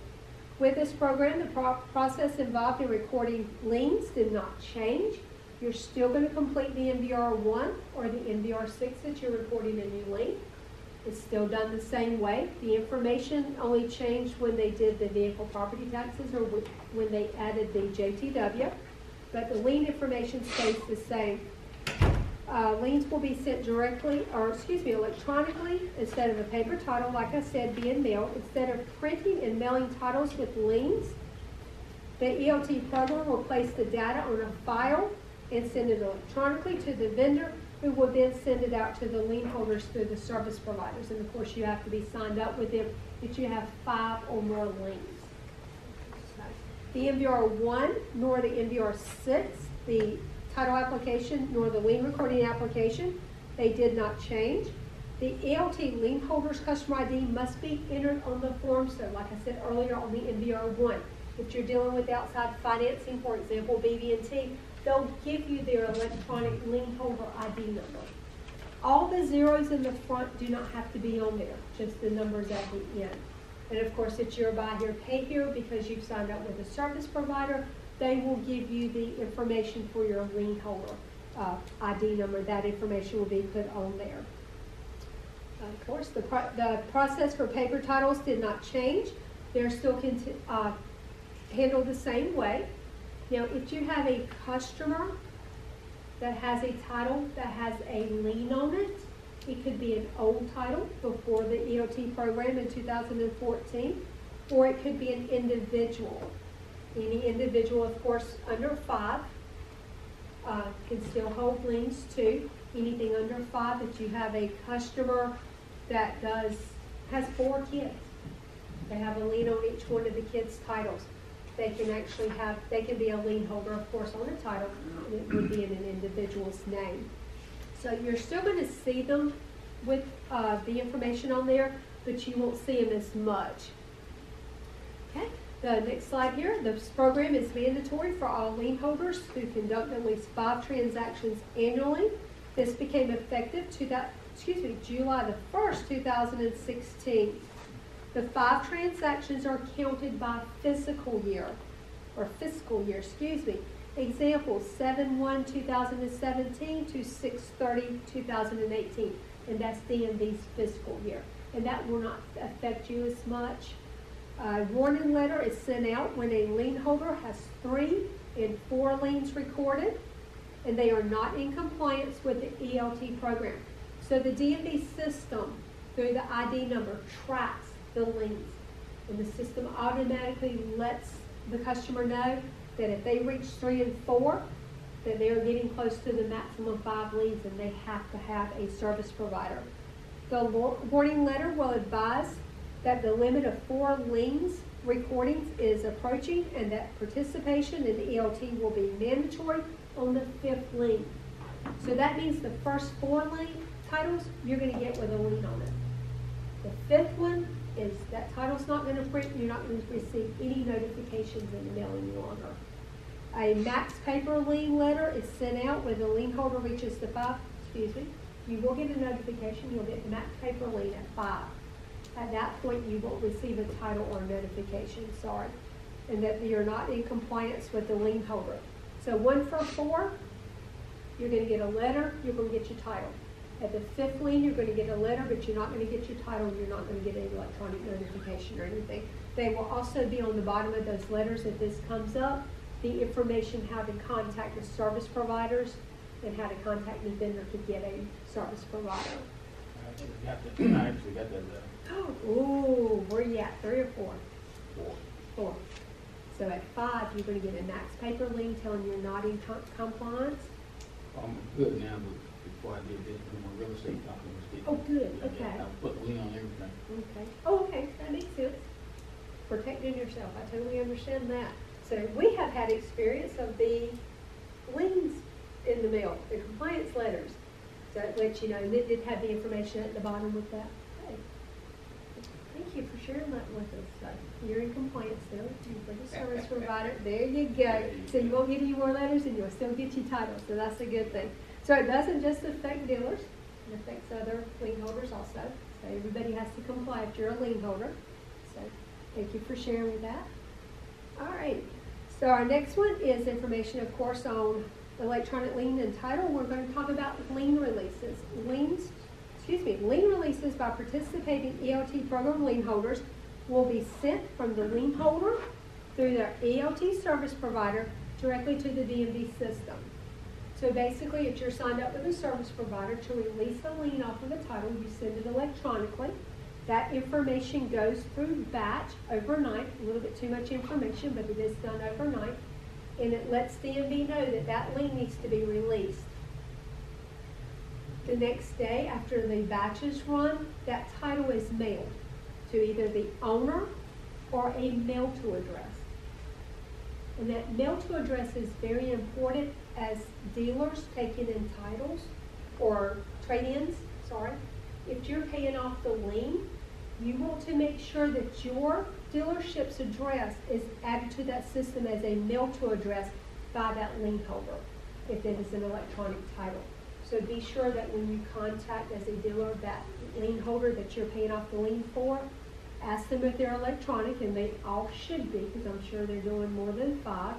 With this program, the process involved in recording liens did not change. You're still going to complete the MVR 1 or the MVR 6 that you're recording a new lien. It's still done the same way. The information only changed when they did the vehicle property taxes or when they added the JTW, but the lien information stays the same. Liens will be sent electronically instead of a paper title, like I said, being mailed. Instead of printing and mailing titles with liens, the ELT program will place the data on a file and send it electronically to the vendor, who will then send it out to the lien holders through the service providers. And of course, you have to be signed up with them if you have 5 or more liens. The MVR 1 nor the MVR 6, the title application nor the lien recording application, they did not change. The ELT lien holder's customer ID must be entered on the form. So like I said earlier on the MVR1, if you're dealing with outside financing, for example, BB&T, they'll give you their electronic lien holder ID number. All the zeros in the front do not have to be on there, just the numbers at the end. And of course, it's your buy here, pay here because you've signed up with a service provider. They will give you the information for your lien holder ID number. That information will be put on there. Of course, the process for paper titles did not change. They're still handled the same way. Now, if you have a customer that has a title that has a lien on it, it could be an old title before the ELT program in 2014, or it could be an individual. Any individual, of course, under 5 can still hold liens too. Anything under 5, if you have a customer that has 4 kids, they have a lien on each one of the kids' titles. They can be a lien holder, of course, on a title. It would be in an individual's name. So you're still going to see them with the information on there, but you won't see them as much. Okay, the next slide here. This program is mandatory for all lien holders who conduct at least 5 transactions annually. This became effective July the 1st, 2016. The 5 transactions are counted by fiscal year. Example, 7/1/2017 to 6/30/2018. And that's DMV's fiscal year. And that will not affect you as much. A warning letter is sent out when a lien holder has 3 and 4 liens recorded, and they are not in compliance with the ELT program. So the DMV system, through the ID number, tracks the liens. And the system automatically lets the customer know that if they reach 3 and 4, that they are getting close to the maximum 5 liens and they have to have a service provider. The warning letter will advise that the limit of 4 liens recordings is approaching and that participation in the ELT will be mandatory on the 5th lien. So that means the first 4 lien titles you're going to get with a lien on it. The 5th one is that title's not going to print, you're not going to receive any notifications in the mail any longer. A max paper lien letter is sent out when the lien holder reaches the 5, you will get a notification, you'll get the max paper lien at 5. At that point, you won't receive a title or notification, and that you're not in compliance with the lien holder. So 1 for 4, you're going to get a letter, you're going to get your title. At the 5th lien, you're going to get a letter, but you're not going to get your title, and you're not going to get any electronic notification or anything. They will also be on the bottom of those letters if this comes up, the information how to contact the service providers and how to contact the vendor to get a service provider. I actually got that letter. Oh, where you at, 3 or 4? 4. 4. So at 5, you're going to get a max paper lien telling you're not in compliance. I'm good now, but before I did this, my real estate company was getting. Oh, good. Okay. I put lien on everything. Okay. Oh, okay. That makes sense. Protecting yourself. I totally understand that. So we have had experience of the liens in the mail, the compliance letters. So it lets you know, and it did have the information at the bottom with that. Okay. Thank you for sharing that with us. So you're in compliance still. You're the service provider. There you go. So you won't get any more letters and you'll still get your title. So that's a good thing. So it doesn't just affect dealers. It affects other lien holders also. So everybody has to comply if you're a lien holder. So thank you for sharing that. All right. So our next one is information, of course, on electronic lien and title. We're going to talk about lien releases. Lien releases by participating ELT program lien holders will be sent from the lien holder through their ELT service provider directly to the DMV system. So basically, if you're signed up with a service provider to release a lien off of a title, you send it electronically. That information goes through batch overnight, a little bit too much information, but it is done overnight. And it lets DMV know that that lien needs to be released. The next day, after the batch is run, that title is mailed to either the owner or a mail-to address. And that mail-to address is very important as dealers taking in titles or trade-ins, if you're paying off the lien, you want to make sure that your dealership's address is added to that system as a mail-to address by that lien holder, if it is an electronic title. So be sure that when you contact as a dealer that lien holder that you're paying off the lien for, ask them if they're electronic, and they all should be, because I'm sure they're doing more than 5.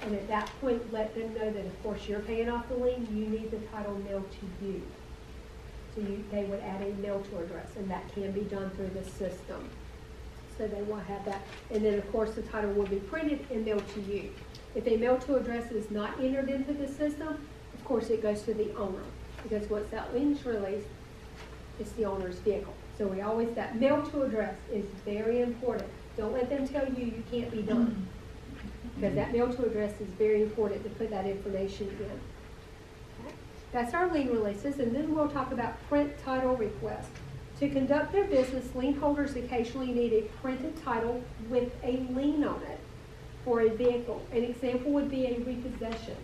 And at that point, let them know that, of course, you're paying off the lien, you need the title mailed to you. So they would add a mail-to address, and that can be done through the system. So they will have that. And then, of course, the title will be printed and mailed to you. If a mail-to address is not entered into the system, of course, it goes to the owner. Because once that lien's released, it's the owner's vehicle. So we always, that mail-to address is very important. Don't let them tell you you can't be done. Because that mail-to address is very important to put that information in. Okay. That's our lien releases, and then we'll talk about print title requests. To conduct their business, lien holders occasionally need a printed title with a lien on it for a vehicle. An example would be a repossession.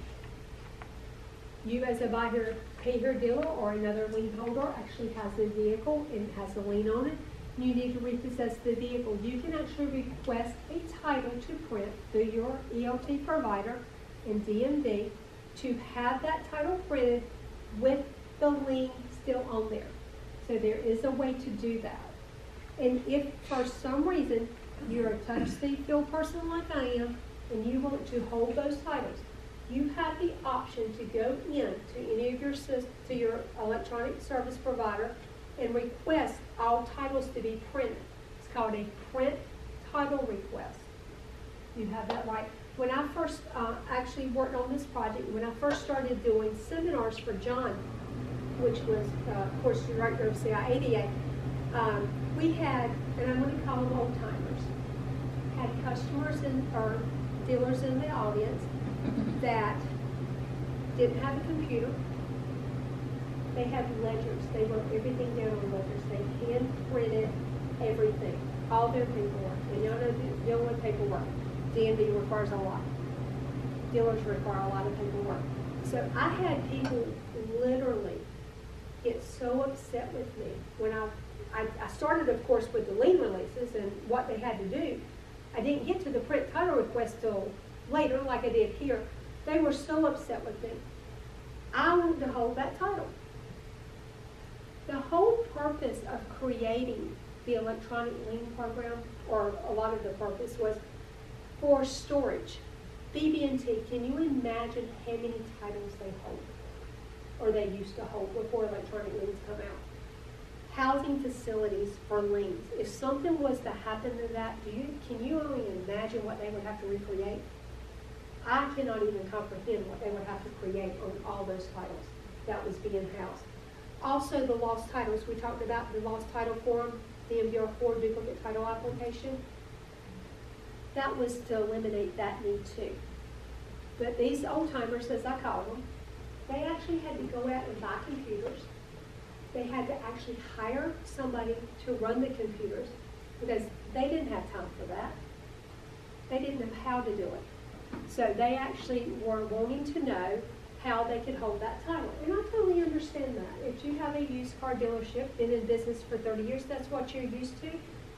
You as a buyer, payer dealer, or another lien holder actually has a vehicle and has a lien on it. You need to repossess the vehicle. You can actually request a title to print through your ELT provider in DMV to have that title printed with the lien still on there. So there is a way to do that. And if for some reason you're a touch-feel person like I am and you want to hold those titles, you have the option to go in to any of your electronic service provider and request all titles to be printed. It's called a print title request. You have that right. When I first actually worked on this project, when I first started doing seminars for John, which was, of course, director of CIADA, we had, and I'm going to call them old timers, had customers or dealers in the audience that didn't have a computer. They had ledgers. They wrote everything down on ledgers. They hand printed everything, all their paperwork. And y'all know dealing with paperwork, DMV requires a lot. Dealers require a lot of paperwork. So I had people literally get so upset with me when I started, of course, with the lien releases and what they had to do. I didn't get to the print title request till later, like I did here. They were so upset with me. I wanted to hold that title. The whole purpose of creating the electronic lien program, or a lot of the purpose, was for storage. BB&T, can you imagine how many titles they hold, or they used to hold before electronic liens come out? Housing facilities for liens. If something was to happen to that, can you only imagine what they would have to recreate? I cannot even comprehend what they would have to create on all those titles that was being housed. Also, the lost titles. We talked about the lost title form, the MBR4 duplicate title application. That was to eliminate that need too. But these old timers, as I call them, they actually had to go out and buy computers. They had to actually hire somebody to run the computers because they didn't have time for that. They didn't know how to do it. So they actually were wanting to know how they could hold that title. And I totally understand that. If you have a used car dealership, been in business for 30 years, that's what you're used to.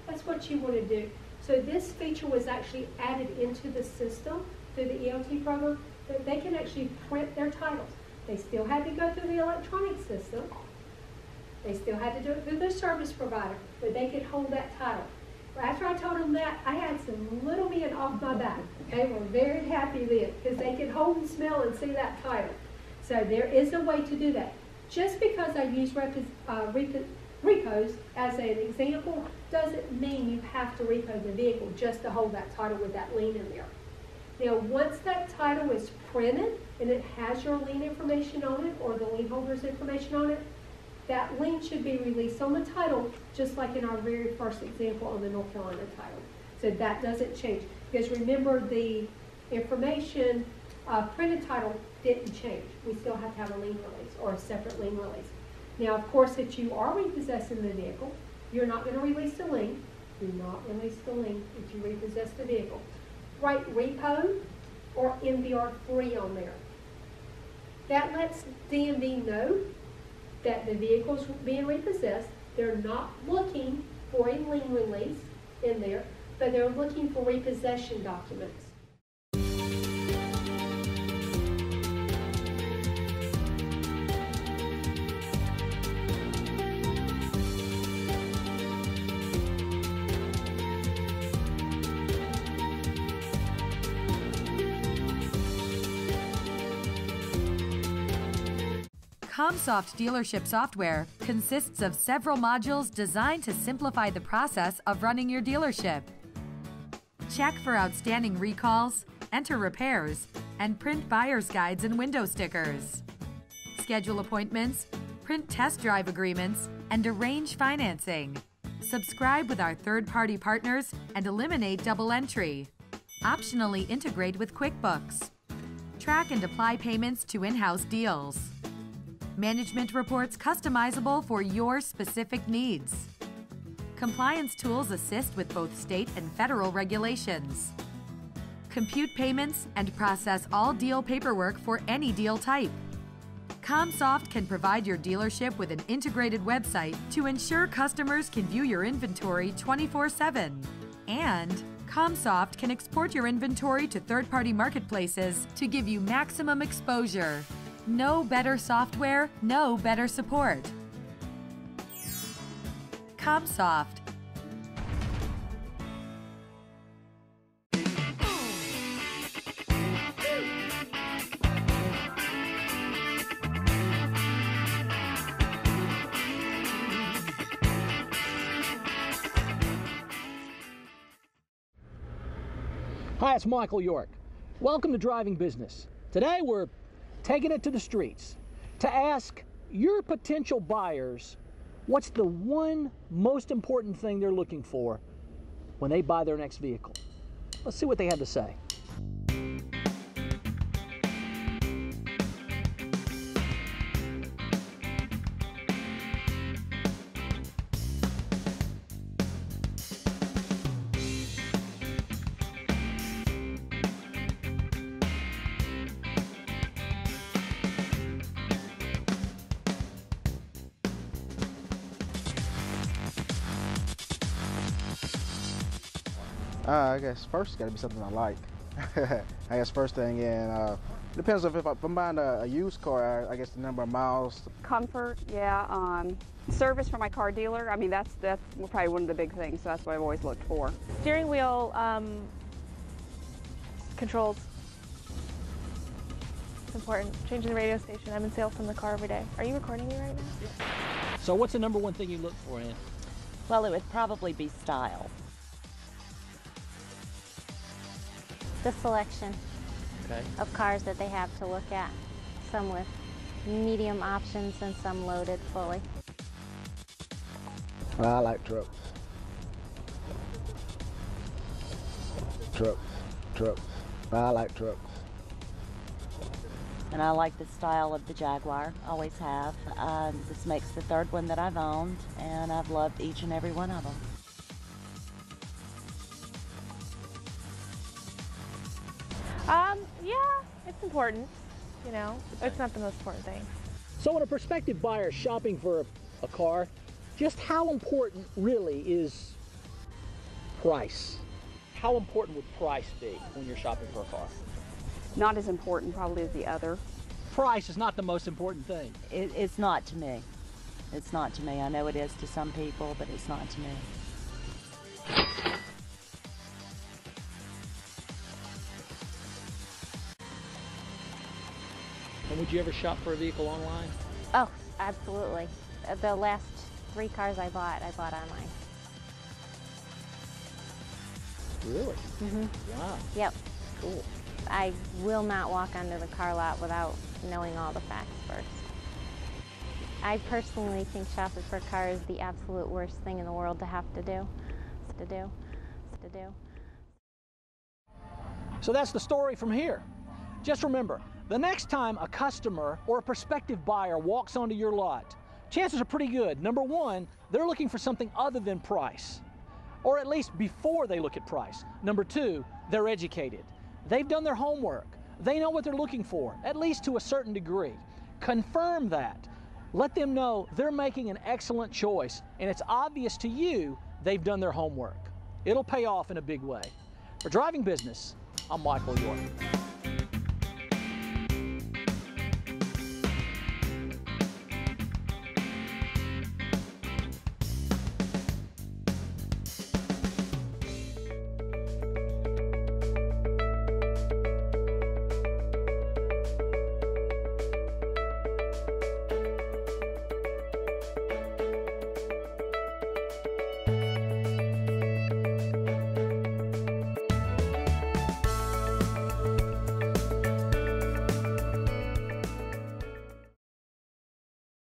That's what you want to do. So this feature was actually added into the system through the ELT program that they can actually print their titles. They still had to go through the electronic system. They still had to do it through their service provider, but they could hold that title. After I told them that, I had some little men off my back. They were very happy then because they could hold and smell and see that title. So there is a way to do that. Just because I use repos as an example doesn't mean you have to repo the vehicle just to hold that title with that lien in there. Now, once that title is printed and it has your lien information on it or the lien holder's information on it, that lien should be released on the title, just like in our very first example on the North Carolina title. So that doesn't change. Because remember, the information printed title didn't change. We still have to have a lien release or a separate lien release. Now, of course, if you are repossessing the vehicle, you're not going to release the lien. Do not release the lien if you repossess the vehicle. Write repo or MBR3 on there. That lets DMV know that the vehicle's being repossessed, They're not looking for a lien release in there, but they're looking for repossession documents. ComSoft dealership software consists of several modules designed to simplify the process of running your dealership. Check for outstanding recalls, enter repairs, and print buyer's guides and window stickers. Schedule appointments, print test drive agreements, and arrange financing. Subscribe with our third-party partners and eliminate double entry. Optionally integrate with QuickBooks. Track and apply payments to in-house deals. Management reports customizable for your specific needs. Compliance tools assist with both state and federal regulations. Compute payments and process all deal paperwork for any deal type. ComSoft can provide your dealership with an integrated website to ensure customers can view your inventory 24/7. And ComSoft can export your inventory to third-party marketplaces to give you maximum exposure. No better software, no better support. ComSoft. Hi, it's Michael York. Welcome to Driving Business. Today we're taking it to the streets to ask your potential buyers what's the one most important thing they're looking for when they buy their next vehicle. Let's see what they have to say. I guess first it's got to be something I like. I guess first thing, and depends if I'm buying a used car. I guess the number of miles. Comfort, yeah. Service from my car dealer. I mean, that's probably one of the big things. So that's what I've always looked for. Steering wheel controls. It's important. Changing the radio station. I'm in sales from the car every day. Are you recording me right now? So what's the number one thing you look for, Ann? Well, it would probably be style. The selection of cars that they have to look at. Some with medium options and some loaded fully. I like trucks. Trucks. I like trucks. And I like the style of the Jaguar, always have. This makes the third one that I've owned, and I've loved each and every one of them. Yeah, it's important, you know. It's not the most important thing. So when a prospective buyer is shopping for a car, just how important really is price? How important would price be when you're shopping for a car? Not as important probably as the other. Price is not the most important thing. It's not to me. It's not to me. I know it is to some people, but it's not to me. And would you ever shop for a vehicle online? Oh, absolutely. The last 3 cars I bought online. Really? Mm-hmm. Wow. Yep. Cool. I will not walk onto the car lot without knowing all the facts first. I personally think shopping for cars is the absolute worst thing in the world to have to do. So that's the story from here. Just remember, the next time a customer or a prospective buyer walks onto your lot, chances are pretty good. Number one, they're looking for something other than price, or at least before they look at price. Number two, they're educated. They've done their homework. They know what they're looking for, at least to a certain degree. Confirm that. let them know they're making an excellent choice, and it's obvious to you they've done their homework. It'll pay off in a big way. For Driving Business, I'm Michael York.